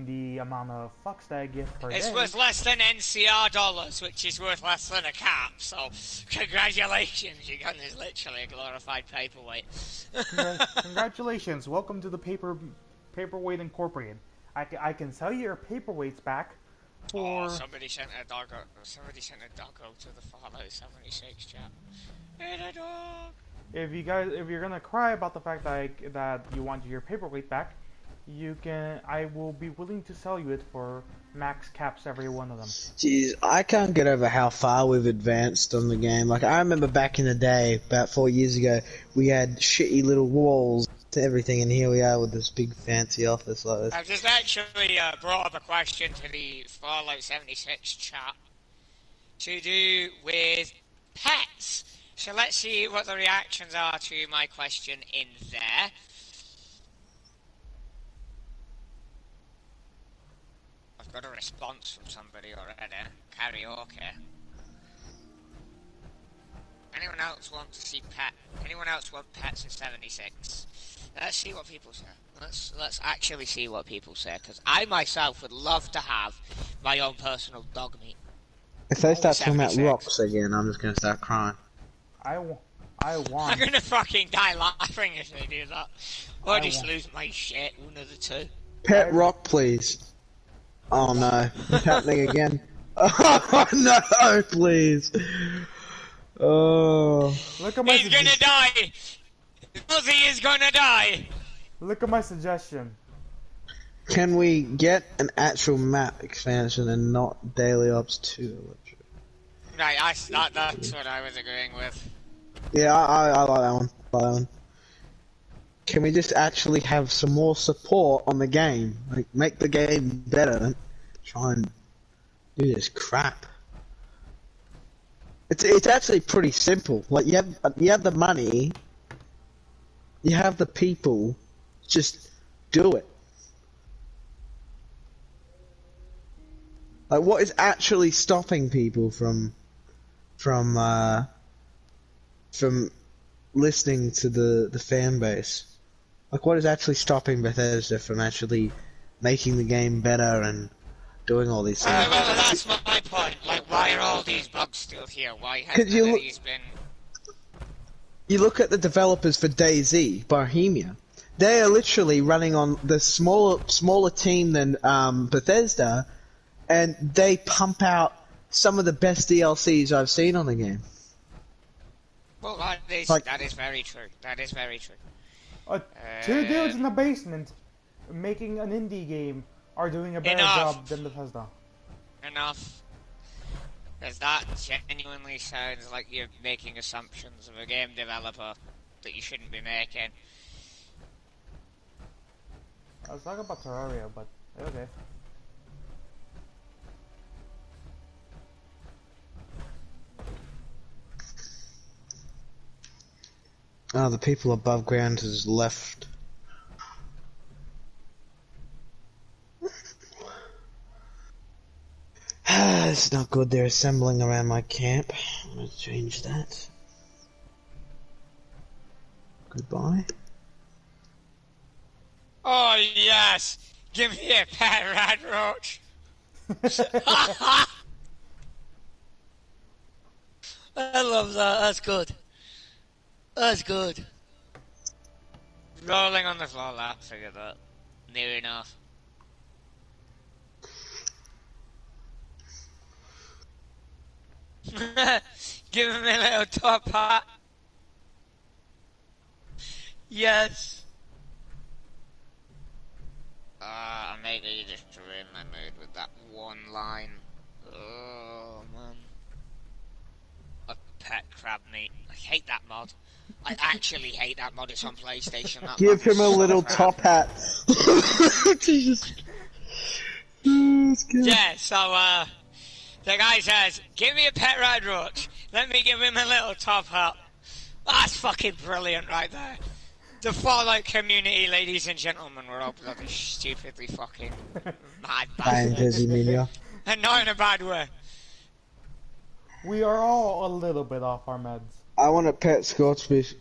the amount of fucks that I give per It's day, worth less than NCR dollars, which is worth less than a cap. So, congratulations, your gun is literally a glorified paperweight. congratulations, welcome to the Paperweight Incorporated. I can sell you your paperweights back for. Oh, somebody sent a doggo to the Fallout 76 chat. Hey, the dog. If you're gonna cry about the fact that you want your paperweight back, I will be willing to sell you it for max caps, every one of them. Jeez, I can't get over how far we've advanced on the game. Like, I remember back in the day, about 4 years ago, we had shitty little walls to everything, and here we are with this big fancy office like this. I've just actually brought up a question to the Fallout 76 chat to do with pets. So let's see what the reactions are to my question in there. I've got a response from somebody already. Karaoke. Anyone else want to see pet? Anyone else want pets in 76? Let's see what people say. Let's actually see what people say, because I myself would love to have my own personal dog meat. If they start talking about 76. rocks again, I'm just gonna start crying. I I'm want. gonna fucking die laughing if they do that. Or I just won't. lose my shit, one of the two. Pet rock, please. Oh no, it's happening again. Oh no, please. Oh. Look at my He's gonna die! Ozzy is gonna die! Look at my suggestion. Can we get an actual map expansion and not Daily Ops 2? Right, that's what I was agreeing with. Yeah, I like that one. I like that one. Can we just actually have some more support on the game? Like, make the game better. Don't try and do this crap. It's actually pretty simple. Like, you have the money, you have the people, just do it. Like, what is actually stopping people from listening to the fan base? Like, what is actually stopping Bethesda from actually making the game better and doing all these things? Well, that's my point. Like, why are all these bugs still here? Why 'Cause hasn't you any of look- these been... You look at the developers for DayZ, Bohemia. They are literally running on the smaller team than Bethesda, and they pump out some of the best DLCs I've seen on the game. Well, that is very true. That is very true. Two dudes in the basement making an indie game are doing a better Enough. job than Bethesda. Enough. Because that genuinely sounds like you're making assumptions of a game developer that you shouldn't be making. I was talking about Terraria, but okay. Oh, the people above ground has left. It's not good. They're assembling around my camp. I'm gonna change that. Goodbye. Oh, yes! Give me a pet rat roach! I love that. That's good. That's good. Rolling on the floor, I figured that. Near enough. Give him a little top hat. Yes. Maybe you just ruined my mood with that one line. Oh, man. A pet crab meat. I hate that mod. I actually hate that mod. It's on PlayStation. That Give mod is him a so little crap. top hat. Jesus. Oh, it's good. Yeah, so, the guy says, give me a pet red roach. Let me give him a little top hat. That's fucking brilliant right there. The Fallout community, ladies and gentlemen, we're all bloody stupidly fucking mad Fine, bastards. busy media. And not in a bad way. We are all a little bit off our meds. I want a pet Scotsfish.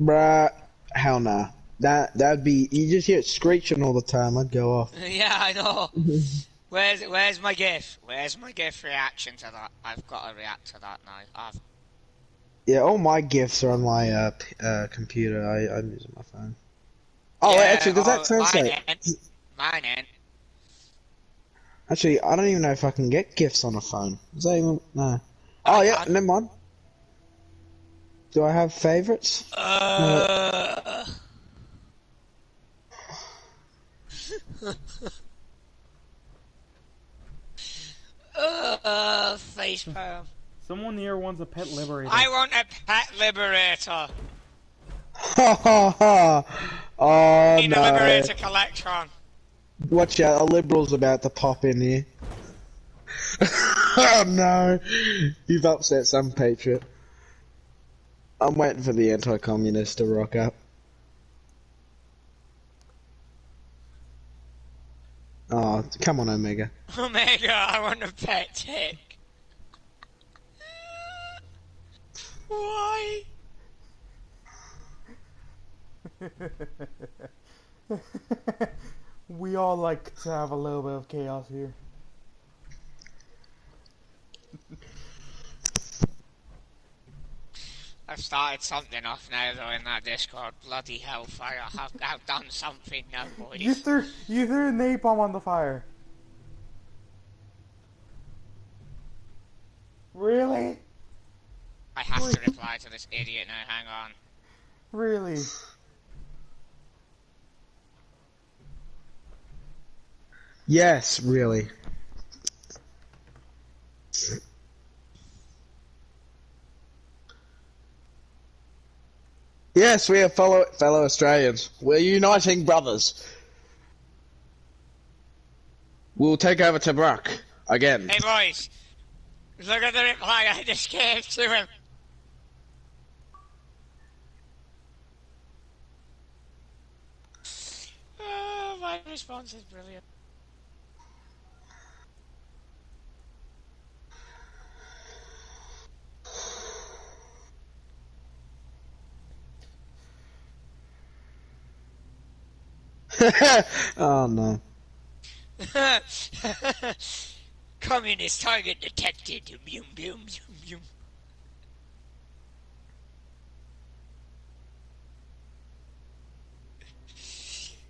Bruh, hell nah. That'd be, you just hear it screeching all the time, I'd go off. Yeah, I know. Where's my GIF? Where's my GIF reaction to that? I've got to react to that now. Yeah, all my GIFs are on my computer. I'm using my phone. Oh, yeah, wait, actually, does that translate? Mine ain't. Actually, I don't even know if I can get GIFs on a phone. Is that even... No. Oh, yeah, never mind. Do I have favorites? Facepalm. Someone here wants a pet liberator. I want a pet liberator. Ha ha ha! Oh, Need a no. liberator collectron. Watch out, a liberal's about to pop in here. Oh no! You've upset some patriot. I'm waiting for the anti-communist to rock up. Oh, come on, Omega. Omega, I want a pet tick. Why? We all like to have a little bit of chaos here. I've started something off now though in that Discord. Bloody hellfire! I've done something now, boys. You threw napalm on the fire. Really? I have to reply to this idiot now. Hang on. Really? Yes, really. Yes, we are fellow Australians. We're uniting brothers. We'll take over Tobruk again. Hey boys, look at the reply I just gave to him. Oh, my response is brilliant. Oh no. Communist target detected. Boom, boom, boom, boom.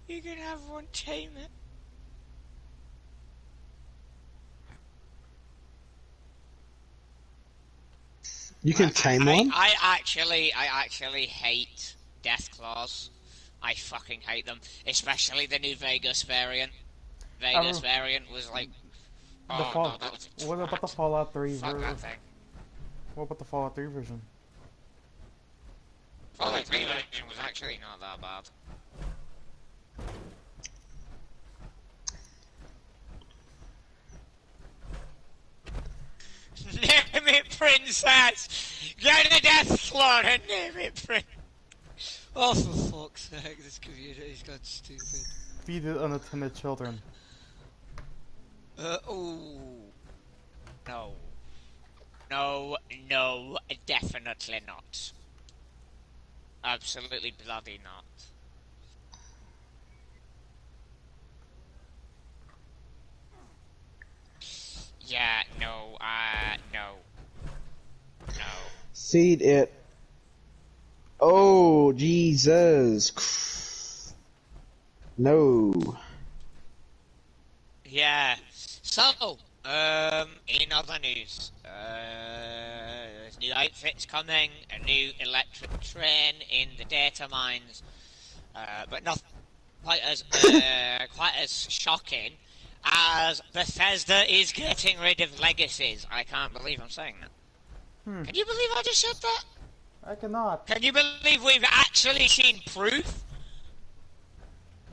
You can have one, tame it. You can tame one? I actually hate death claws. I fucking hate them, especially the new Vegas variant. Vegas variant was like, What about the Fallout 3 fuck version? that thing. What about the Fallout 3 version? Fallout 3 version was actually not that bad. Name it, princess! Get a death claw and name it, princess! Oh, for fuck's sake, this community's got stupid. Feed it unattended children. Oh. No. No, no, definitely not. Absolutely bloody not. Yeah, no, no. No. Feed it. Oh, Jesus. No. Yeah. So, in other news, new outfits coming, a new electric train in the data mines, but not quite as shocking as Bethesda is getting rid of legacies. I can't believe I'm saying that. Can you believe I just said that? I cannot. Can you believe we've actually seen proof?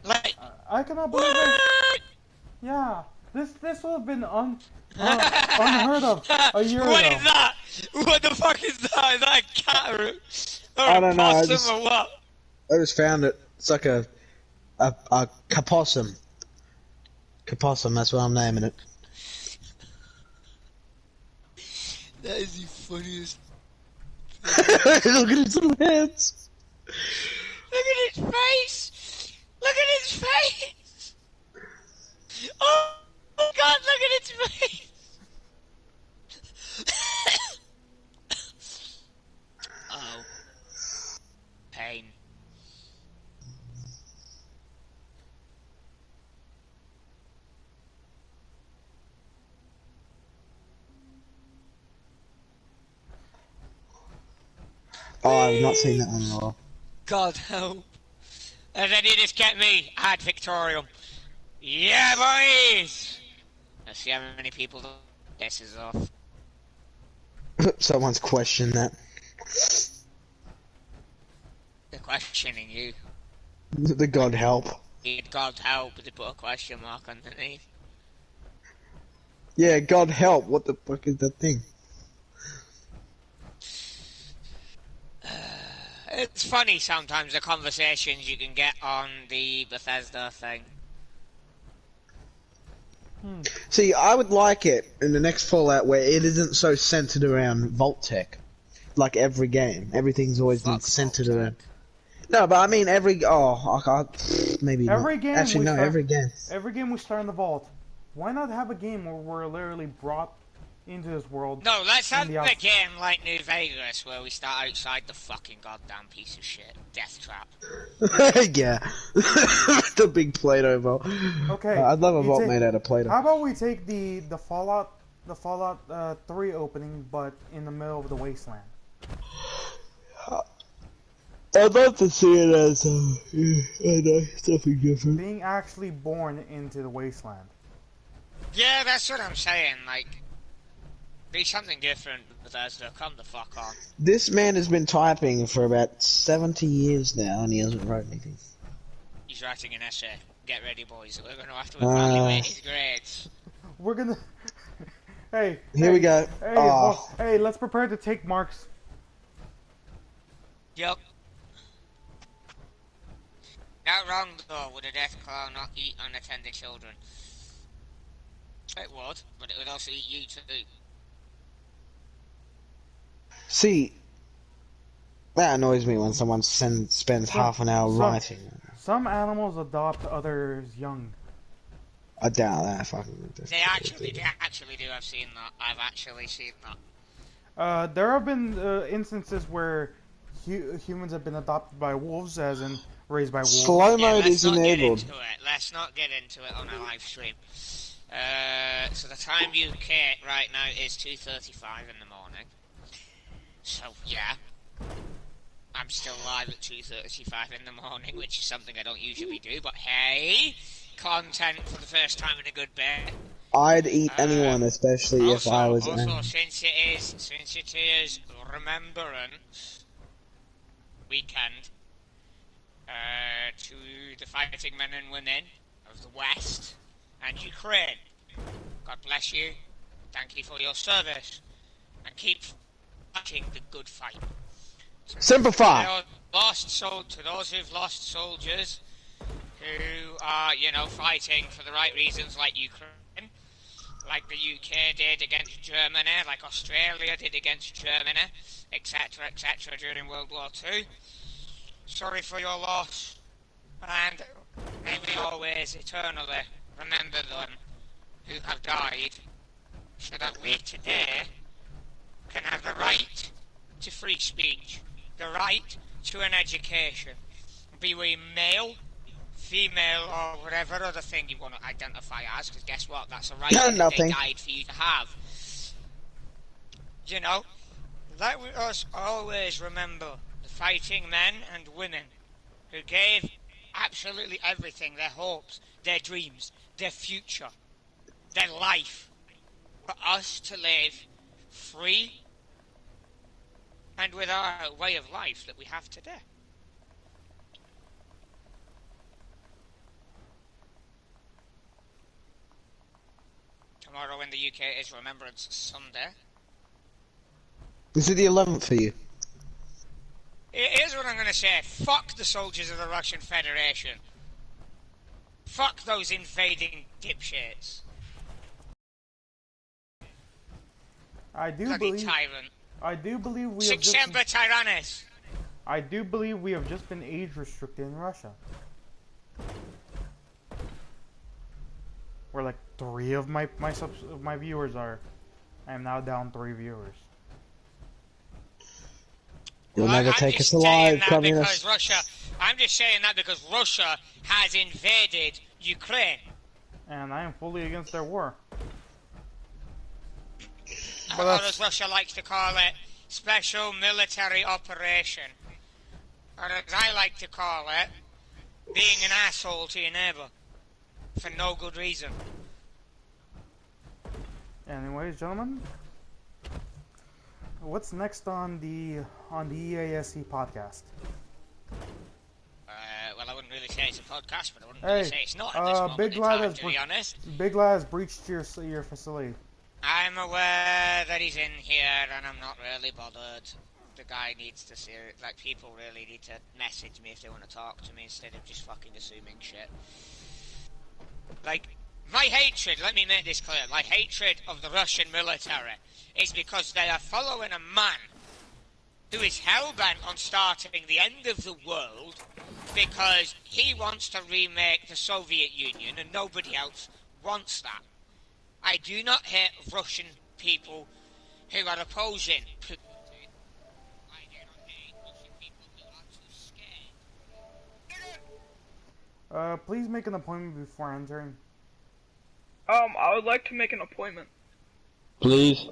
Like, I cannot believe it. what? Yeah, this would have been unheard of a year ago. What is that? What the fuck is that? Is that a cat or I a don't know, possum or what? I just found it. It's like a capossum. Capossum, that's what I'm naming it. That is the funniest. Look at its little heads. Look at its face! Look at its face! Oh, oh god, look at its face! Oh. Pain. Oh, I've not seen that one at all. God help. And then you just get me, ad Victorium. Yeah, boys! Let's see how many people this is off. Someone's questioned that. They're questioning you. The God help. Need God help, they put a question mark underneath. Yeah, God help. What the fuck is that thing? It's funny sometimes the conversations you can get on the Bethesda thing. See, I would like it in the next Fallout where it isn't so centered around Vault-Tec. Like every game. Everything's always been centered around... No, but I mean every... Oh, maybe Every not. game Actually, no, every game. Every game we start in the vault. Why not have a game where we're literally brought into this world? No, let's have a game like New Vegas where we start outside the fucking goddamn piece of shit. Death Trap. Yeah. The big Play-Doh vault. Okay. I'd love a vault made out of Play-Doh. How about we take the Fallout 3 opening, but in the middle of the wasteland? I'd love to see it as something different. Being actually born into the wasteland. Yeah, that's what I'm saying, like... Be something different, Bethesda, come the fuck on. This man has been typing for about 70 years now, and he hasn't wrote anything. He's writing an essay. Get ready, boys. We're going to have to evaluate his grades. We're gonna... Hey. Here we go. Hey, well, hey, let's prepare to take marks. Yup. Not wrong, though, would a death claw not eat unattended children? It would, but it would also eat you too. See, that annoys me when someone spends half an hour writing. Some animals adopt others young. I doubt that fucking... They actually do. I've seen that. I've actually seen that. There have been instances where humans have been adopted by wolves, as in raised by wolves. Slow mode is enabled. Let's not get into it on a live stream. So the time UK right now is 2:35 in the morning. So yeah, I'm still live at 2:35 in the morning, which is something I don't usually do. But hey, content for the first time in a good bit. I'd eat anyone, especially if I was... Also, since it is Remembrance Weekend, to the fighting men and women of the West and Ukraine, God bless you, thank you for your service, and keep fighting the good fight. Simplify! To those who've lost soldiers, who are, fighting for the right reasons, like Ukraine, like the UK did against Germany, like Australia did against Germany, etc., during World War II. Sorry for your loss, and may we always eternally remember them who have died, so that we today can have the right to free speech, the right to an education, be we male, female, or whatever other thing you want to identify as, because guess what, that's a right that they died for you to have. Let us always remember the fighting men and women who gave absolutely everything, their hopes, their dreams, their future, their life, for us to live free and with our way of life that we have today. Tomorrow in the UK is Remembrance Sunday. Is it the 11th for you? Here's what I'm going to say. Fuck the soldiers of the Russian Federation. Fuck those invading dipshits. I do Bloody believe. tyrant. I do believe we have just. Semper Tyrannis. I do believe we have just been age restricted in Russia. Where like 3 of my viewers are. I am now down 3 viewers. You'll Well, never I'm take just us saying alive, that communist. because Russia. I'm just saying that because Russia has invaded Ukraine. And I am fully against their war. Or But as Russia likes to call it, special military operation. Or as I like to call it, being an asshole to your neighbour. For no good reason. Anyways, gentlemen, what's next on the EASC podcast? Well, I wouldn't really say it's a podcast, but I wouldn't Hey, really say it's not at this moment Big in Lad time, has to be honest. Big Lad has breached your facility. I'm aware that he's in here, and I'm not really bothered. The guy needs to see it. Like, people really need to message me if they want to talk to me instead of just fucking assuming shit. Like, my hatred, let me make this clear, my hatred of the Russian military is because they are following a man who is hell-bent on starting the end of the world because he wants to remake the Soviet Union and nobody else wants that. I do not hate Russian people who are opposing Putin. I do not hate Russian people who are too scared. Please make an appointment before entering. I would like to make an appointment. Please.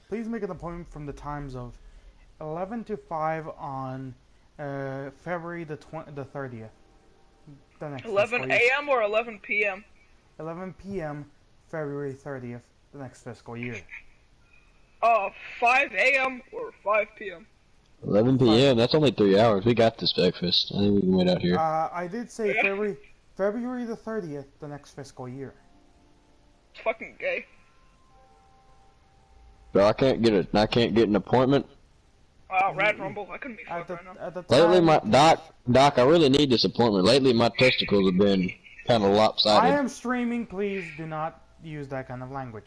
Please make an appointment from the times of 11 to 5 on February the 30th. The next 11 a.m. or 11 p.m.? 11 p.m. February 30th, the next fiscal year. 5 a.m. or 5 p.m.? 11 p.m. That's only 3 hours. We got this breakfast. I think we can wait out here. I did say February the 30th, the next fiscal year. It's fucking gay. Bro, I can't get an appointment. Rad Rumble, I couldn't be fucked right now. At the time, Lately, my Doc, I really need this appointment. Lately, my testicles have been kind of lopsided. I am streaming. Please do not use that kind of language.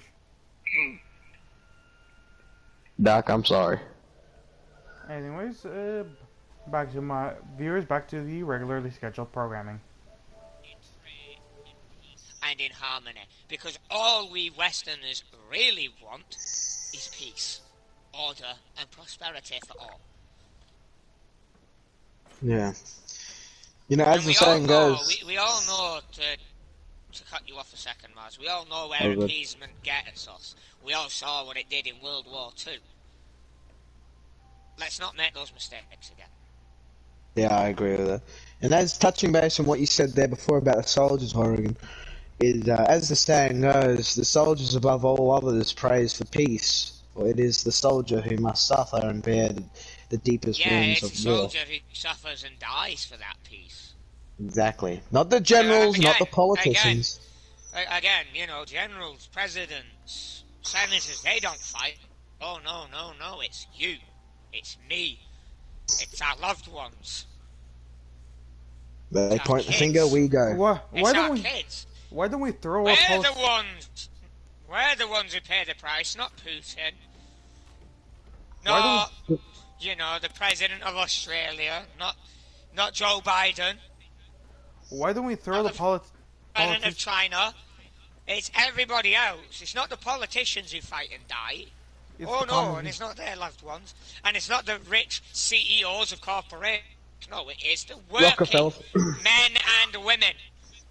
Doc, I'm sorry. Anyways, back to my viewers. Back to the regularly scheduled programming. And in harmony, because all we Westerners really want is peace, order, and prosperity for all. Yeah. You know, as And the we saying all know, goes... we all know, to cut you off a second, Mars, we all know where appeasement gets us. We all saw what it did in World War II. Let's not make those mistakes again. Yeah, I agree with that. And as touching base on what you said there before about the soldiers, Oregon, is, as the saying goes, the soldiers above all others praise for peace, for it is the soldier who must suffer and bear the deepest wounds it's of the war. soldier who suffers and dies for that peace. Exactly. Not the generals, not the politicians. Again, you know, generals, presidents, senators, they don't fight. Oh, no, it's you. It's me. It's our loved ones. They It's point our the finger, kids. we go. Why It's our don't we? kids. Why don't we throw We're a the ones. We're the ones who pay the price, not Putin. Why No, you know, the president of Australia, not Joe Biden. Why don't we throw the President of China. It's everybody else. It's not the politicians who fight and die. And it's not their loved ones. And it's not the rich CEOs of corporations. No, it is the working men and women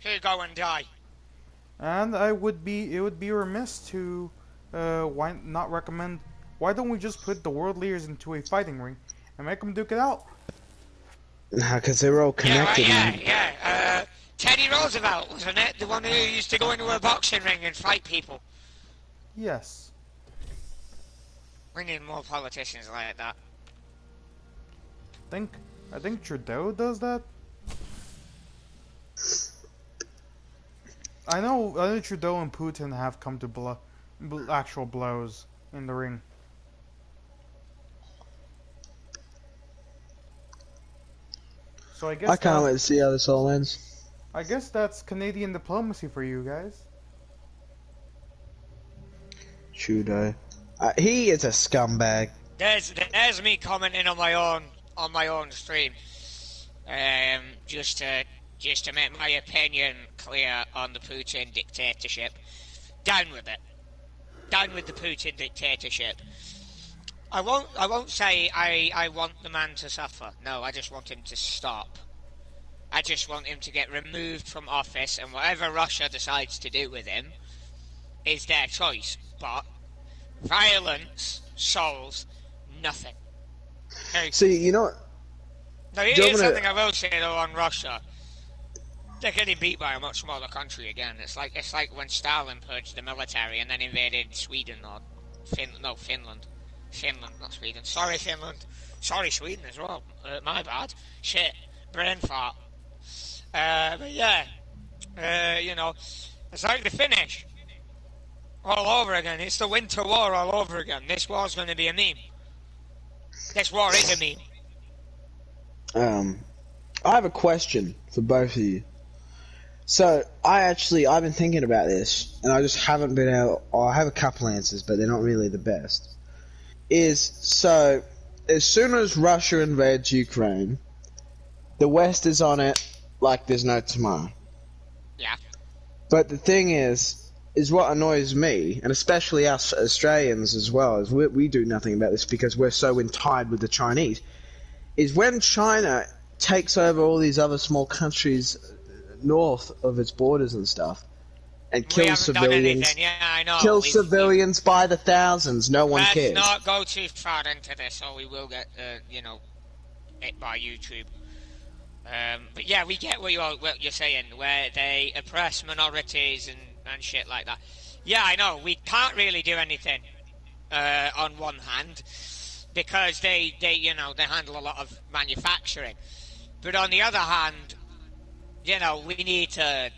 who go and die. And it would be remiss to why why don't we just put the world leaders into a fighting ring and make them duke it out? Nah, because they're all connected. Teddy Roosevelt, wasn't it? The one who used to go into a boxing ring and fight people. Yes. We need more politicians like that. I think Trudeau does that. I know Trudeau and Putin have come to actual blows in the ring. So I guess I can't wait to see how this all ends. I guess that's Canadian diplomacy for you guys. Trudeau. He is a scumbag. There's me commenting on my own stream, just to make my opinion clear on the Putin dictatorship. Down with it. Down with the Putin dictatorship. I won't say I want the man to suffer. No, I just want him to stop. I just want him to get removed from office, and whatever Russia decides to do with him is their choice. But violence solves nothing. Okay. See, you know what? Now, here's something I will say though on Russia. They're getting beat by a much smaller country again. It's like when Stalin purged the military and then invaded Sweden or Finland. Finland, not Sweden. Sorry, Finland. Sorry, Sweden as well. My bad. Shit. Brain fart. But yeah, you know, it's like the Finnish all over again. It's the winter war all over again. This war's going to be a meme. This war is a meme. I have a question for both of you. So, I've been thinking about this, and I just haven't been able, I have a couple answers, but they're not really the best. So, as soon as Russia invades Ukraine, the West is on it like there's no tomorrow. Yeah. But the thing is what annoys me, and especially us Australians as well, is we do nothing about this because we're so tied with the Chinese, is when China takes over all these other small countries north of its borders and stuff, and kills civilians. Yeah, I know. Kills civilians by the thousands. No one cares. Let's not go too far into this, or we will get, hit by YouTube. But yeah, we get what you're saying, where they oppress minorities and shit like that. Yeah, I know. We can't really do anything on one hand because they handle a lot of manufacturing. But on the other hand, you know, we need to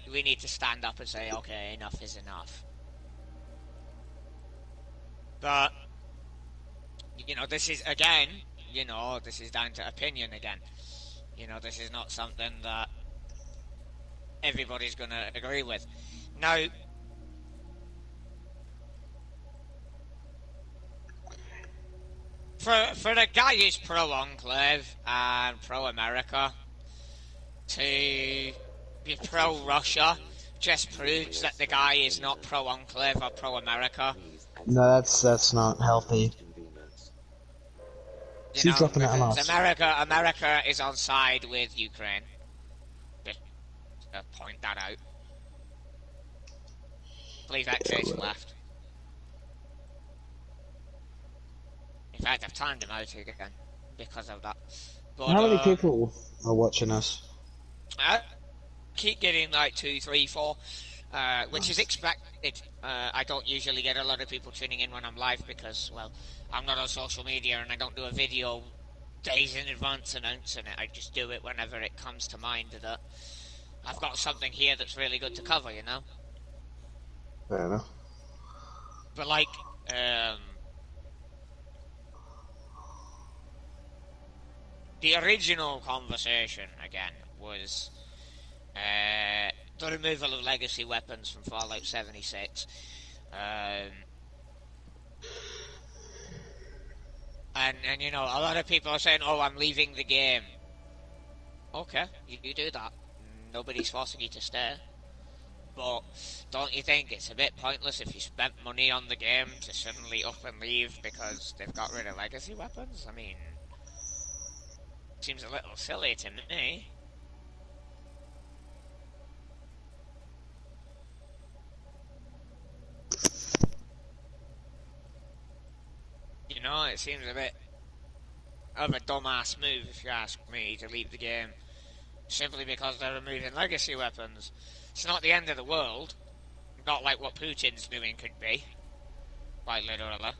stand up and say, okay, enough is enough. But this is this is down to opinion again. This is not something that everybody's going to agree with. Now, for the guy who's pro-Enclave and pro-America to be pro-Russia just proves that the guy is not pro-Enclave or pro-America. No, that's not healthy. She's dropping it on us. America is on side with Ukraine. Just to point that out. Please exit left. In fact, I've timed him out again because of that. But, how many people are watching us? I keep getting like 2, 3, 4, which is expected. I don't usually get a lot of people tuning in when I'm live because, well, I'm not on social media and I don't do a video days in advance announcing it. I just do it whenever it comes to mind that I've got something here that's really good to cover, you know? Fair enough. But like, the original conversation, again, was the removal of legacy weapons from Fallout 76. And a lot of people are saying, oh, I'm leaving the game. Okay, you do that. Nobody's forcing you to stay. But don't you think it's a bit pointless if you spent money on the game to suddenly up and leave because they've got rid of legacy weapons? I mean, seems a little silly to me. it seems a bit of a dumbass move, if you ask me, to leave the game simply because they're removing legacy weapons. It's not the end of the world. Not like what Putin's doing could be. Quite literally.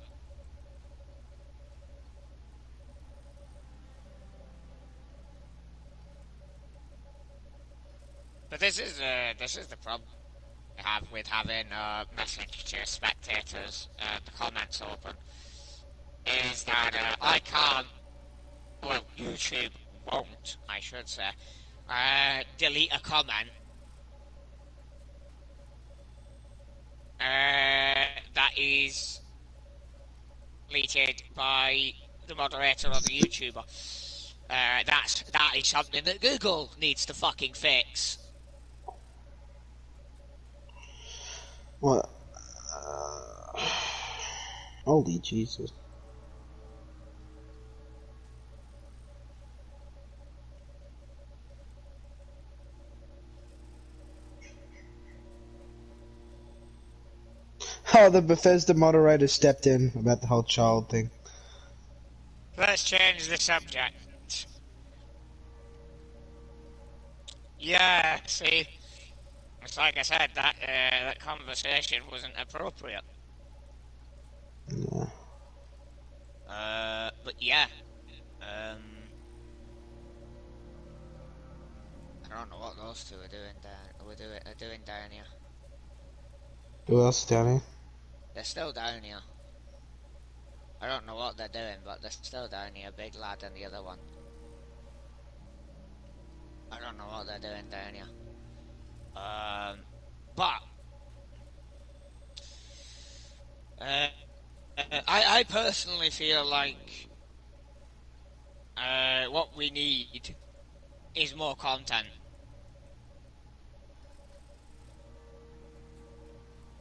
But this is the problem I have with having message to spectators, the comments open, is that I can't, well, YouTube won't, I should say, delete a comment that is deleted by the moderator or the YouTuber. That is something that Google needs to fucking fix. What? Holy Jesus. Oh, the Bethesda moderator stepped in about the whole child thing. Let's change the subject. Yeah, see, it's like I said, that conversation wasn't appropriate. Yeah. But yeah, I don't know what those two are doing down here. Who else is down here? They're still down here. I don't know what they're doing, but they're still down here. Big lad and the other one. I don't know what they're doing down here. But I personally feel like what we need is more content.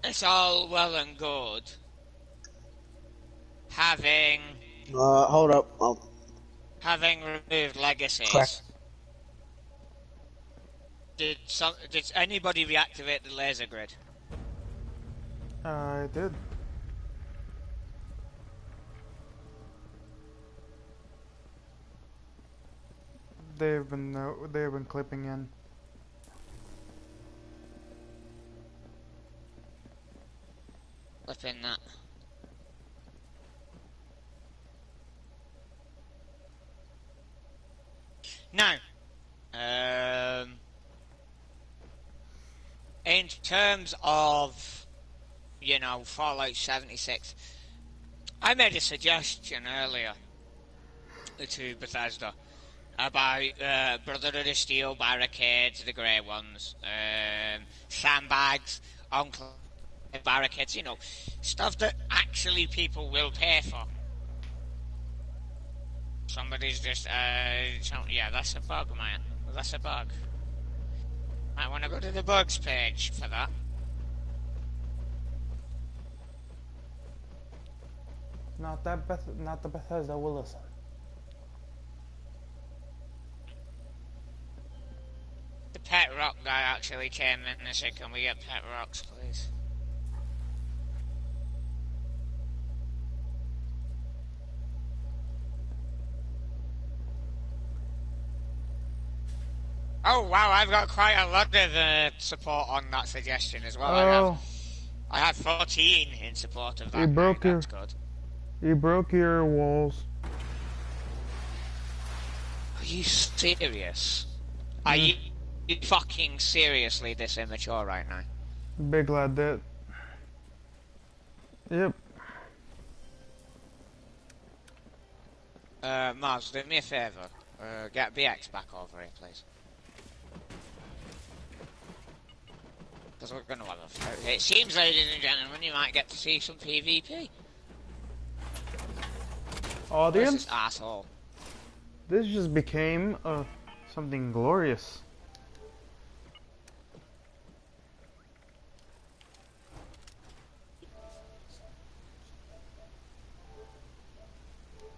It's all well and good having hold up. having removed legacies. Crack. Did anybody reactivate the laser grid? I did. They've been clipping in. Flipping that. Now, in terms of, you know, Fallout 76, I made a suggestion earlier to Bethesda about Brotherhood of Steel barricades, the grey ones, sandbags, enclave barricades, you know, stuff that actually people will pay for. Somebody's just, yeah, that's a bug, man. That's a bug. I want to go to the bugs page for that. Not the Bethesda will listen. The Pet Rock guy actually came in and said, "Can we get Pet Rocks, please?" Oh wow, I've got quite a lot of support on that suggestion as well. Oh. I have 14 in support of that. That's good. You broke your walls. Are you serious? Are you fucking seriously this immature right now? Big lad did. Yep. Mars, do me a favour. Get BX back over here, please. Because we're going to have a fight. It seems, ladies and gentlemen, you might get to see some PvP. Audience? This asshole. This just became something glorious.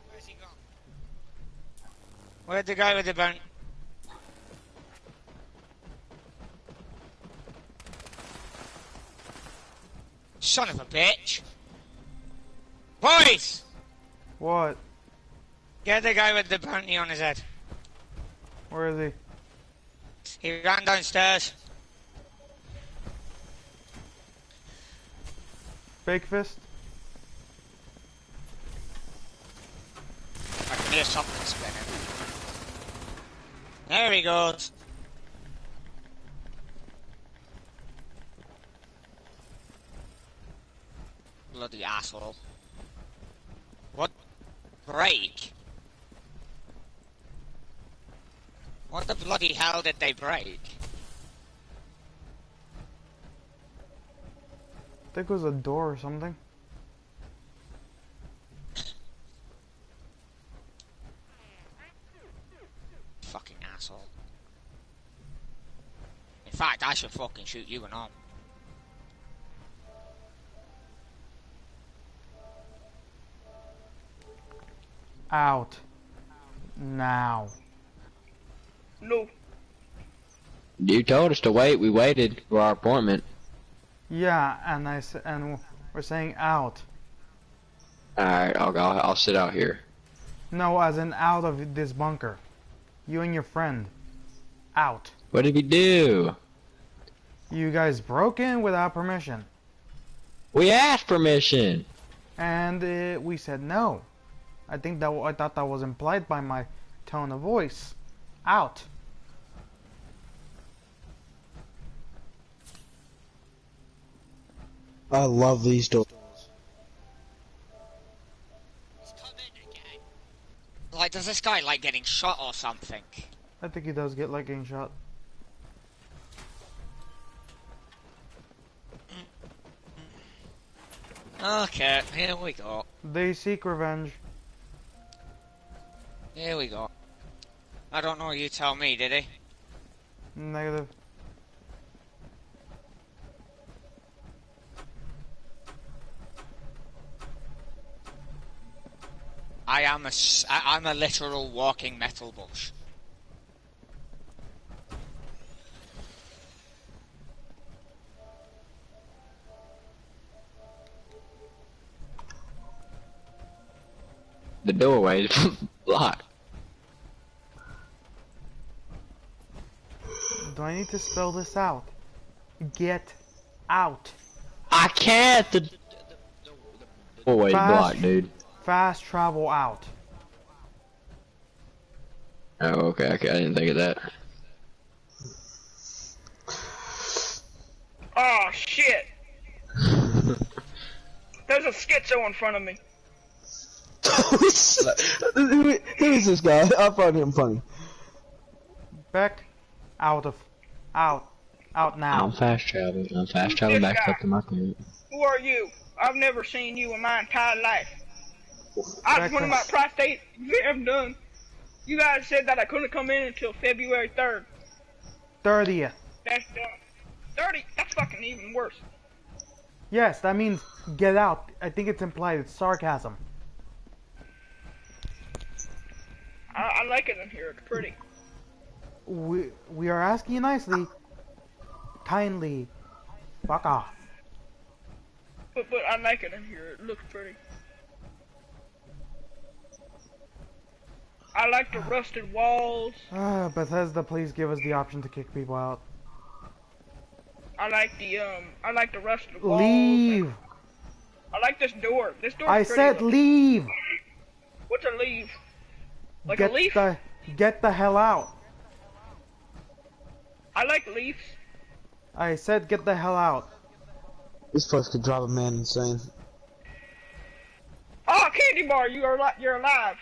Where's he gone? Where'd the guy with the bone? Son of a bitch! Boys! What? Get the guy with the bounty on his head. Where is he? He ran downstairs. Fake fist? I can hear something spinning. There he goes. Bloody asshole. What? Break? What the bloody hell did they break? I think it was a door or something. Fucking asshole. In fact, I should fucking shoot you and all. Out. Now. No. You told us to wait. We waited for our appointment. Yeah, and we're saying out. Alright, I'll sit out here. No, as in out of this bunker. You and your friend. Out. What did we do? You guys broke in without permission. We asked permission. And we said no. I thought that was implied by my tone of voice. Out. I love these doors. Like, does this guy like getting shot or something? I think he does get like getting shot. Okay, here we go. They seek revenge. Here we go. I don't know, you tell me, did he? Negative. I'm a literal walking metal bush. The doorway is blocked. Do I need to spell this out? Get out. I can't. The doorway is blocked, dude. Fast travel out. Oh, okay. I didn't think of that. Oh shit! There's a schizo in front of me. Who is this guy? I find him funny. Back. Out now. I'm fast traveling. Back up to my crib. Who are you? I've never seen you in my entire life. I just wanted my prostate exam done. You guys said that I couldn't come in until February 3rd. 30th. That's done. 30? That's fucking even worse. Yes, that means get out. I think it's implied. It's sarcasm. I like it in here. It's pretty. We are asking you nicely. Kindly. Fuck off. But I like it in here. It looks pretty. I like the rusted walls. Bethesda, please give us the option to kick people out. I like the rusted walls. Leave. I like this door. This door. I said leave. What's a leave? Like a leaf? Get the hell out. I like leaves. I said get the hell out. This place could drive a man insane. Oh, Candy Bar, you're alive.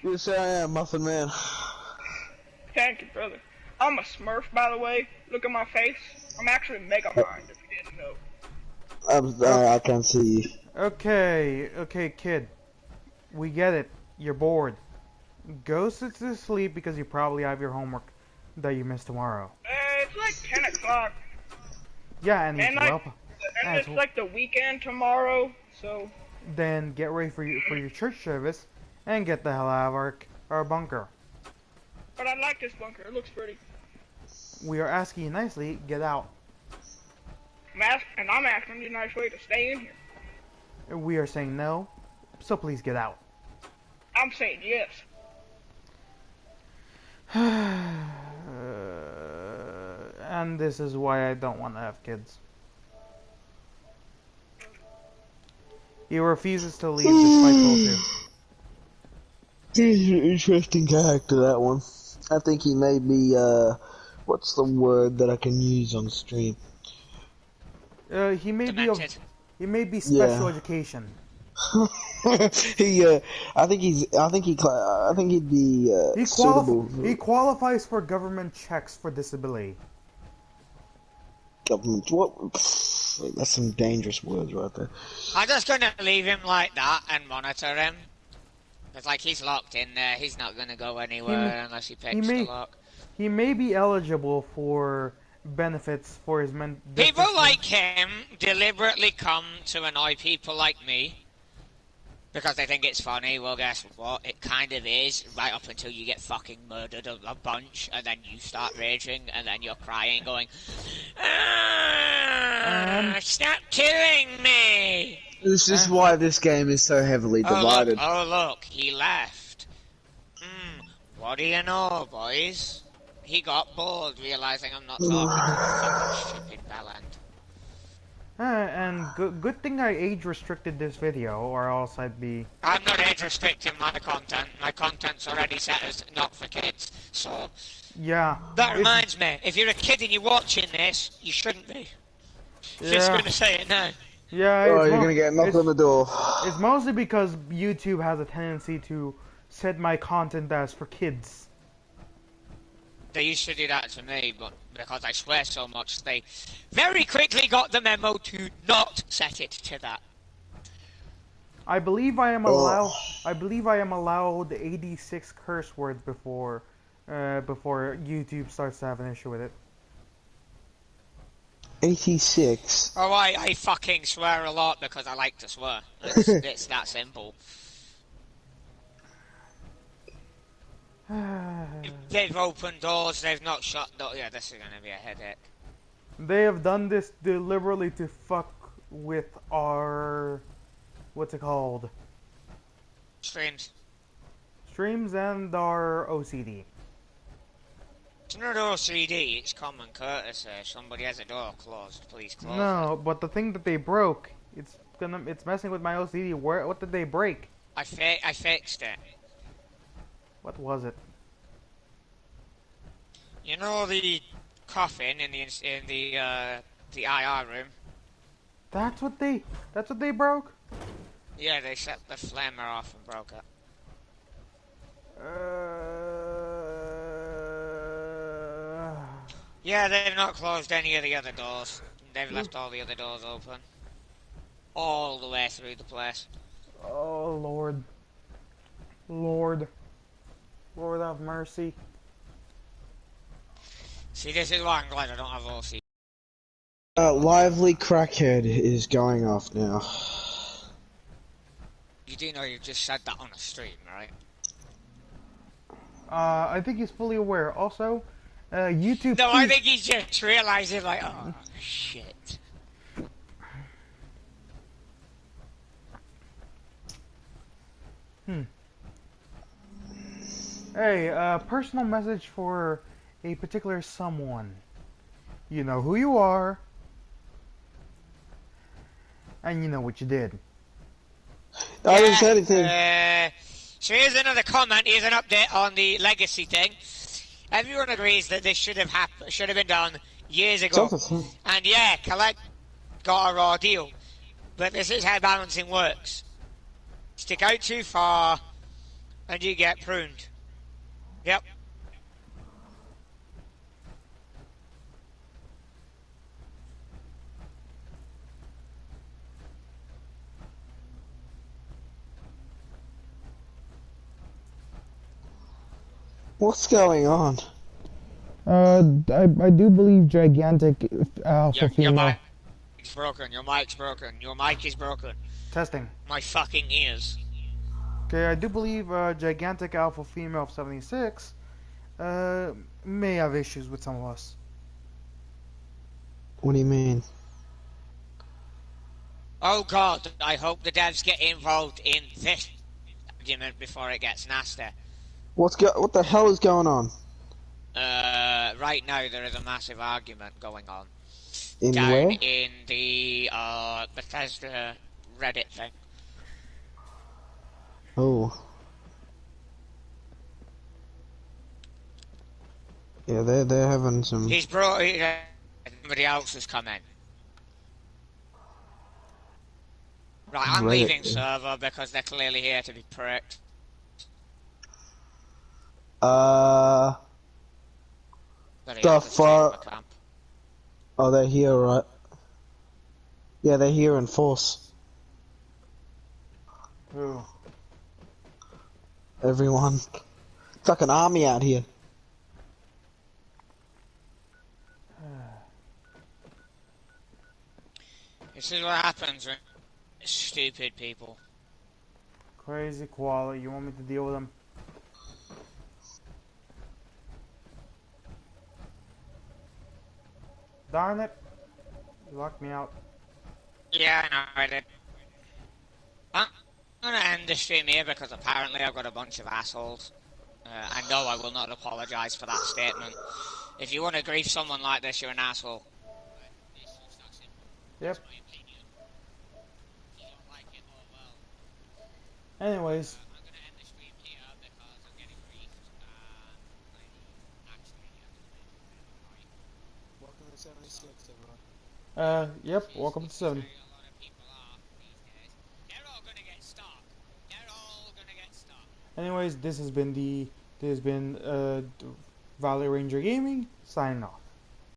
Yes, I am, Muffin Man. Thank you, brother. I'm a Smurf, by the way. Look at my face. I'm actually Megamind, if you didn't know. I can't see you. Okay, kid. We get it. You're bored. Go sit to sleep because you probably have your homework that you miss tomorrow. It's like 10 o'clock. Yeah, and it's like the weekend tomorrow, so... Then get ready for your church service and get the hell out of our bunker. But I like this bunker. It looks pretty. We are asking you nicely, get out. I'm asking you a nice way to stay in here. We are saying no, so please get out. I'm saying yes. And this is why I don't want to have kids. He refuses to leave despite told to. He's an interesting character, that one. I think he may be, what's the word that I can use on stream? He may Demented. be special Yeah. education. I think he'd be, suitable He for qualifies for government checks for disability. government. What? That's some dangerous words right there. I'm just gonna leave him like that and monitor him. It's like he's locked in there. He's not gonna go anywhere unless he picks the lock. He may be eligible for benefits for his men. People like him deliberately come to annoy people like me because they think it's funny. Well, guess what? It kind of is, right up until you get fucking murdered a bunch, and then you start raging, and then you're crying, going, stop killing me! This is why this game is so heavily divided. Oh look, he left. What do you know, boys? He got bored, realizing I'm not talking to the fucking stupid bellend. And good thing I age restricted this video, or else I'd be. I'm not age restricting my content. My content's already set as not for kids. So Yeah. that reminds me, if you're a kid and you're watching this, you shouldn't be. Just gonna say it now. Yeah. Oh, you're gonna get knocked on the door. It's mostly because YouTube has a tendency to set my content as for kids. They used to do that to me, but because I swear so much, they very quickly got the memo to not set it to that. I believe I am allowed. I believe I am allowed 86 curse words before YouTube starts to have an issue with it. 86. Oh, I fucking swear a lot because I like to swear. It's that simple. They've opened doors, they've not shut doors. Yeah, this is gonna be a headache. They have done this deliberately to fuck with our... what's it called? Streams. Streams and our OCD. It's not OCD, it's common courtesy. Somebody has a door closed, please close it. No, but the thing that they broke, it's messing with my OCD. What did they break? I fixed it. What was it? You know the coffin in the IR room? That's what they broke? Yeah, they set the flamer off and broke it. Yeah, they've not closed any of the other doors. They've left all the other doors open. All the way through the place. Oh, Lord. Lord have mercy. See, this is why I'm glad I don't have OCD. Lively Crackhead is going off now. You do know you just said that on a stream, right? I think he's fully aware. Also, YouTube... No, I think he's just realizing, like, oh, shit. Hey, personal message for a particular someone. You know who you are, and you know what you did. I didn't say anything. So here's another comment. Here's an update on the legacy thing. Everyone agrees that this should have been done years ago. And yeah, Collect got a raw deal, but this is how balancing works. Stick out too far, and you get pruned. Yep. What's going on? I do believe gigantic alpha Your female. mic's broken. Your mic's broken. Your mic is broken. Testing. My fucking ears. Okay, I do believe gigantic alpha female of 76 may have issues with some of us. What do you mean? Oh god, I hope the devs get involved in this. argument before it gets nasty. What the hell is going on? Right now there is a massive argument going on In down where? in the Bethesda Reddit thing. Oh. Yeah, they're having some. He's brought somebody else has come in. Right, I'm Reddit leaving thing. server because they're clearly here to be pricked. But he The has to stay in my fuck? camp. Oh, they're here, right? Yeah, they're here in force. Who? Everyone. It's like an army out here. This is what happens when stupid people. Crazy koala. You want me to deal with them? Darn it! You locked me out. Yeah, I know I did. I'm gonna end the stream here because apparently I've got a bunch of assholes. I know I will not apologise for that statement. If you want to grief someone like this, you're an asshole. Yep. Anyways. I'm gonna end the stream here because I'm getting griefed and I actually Welcome to 76, everyone. Yep. Welcome to 7. a lot of people are these days. They're all gonna get stuck. They're all gonna get stuck. Anyways, this has been Valley Ranger Gaming signing off.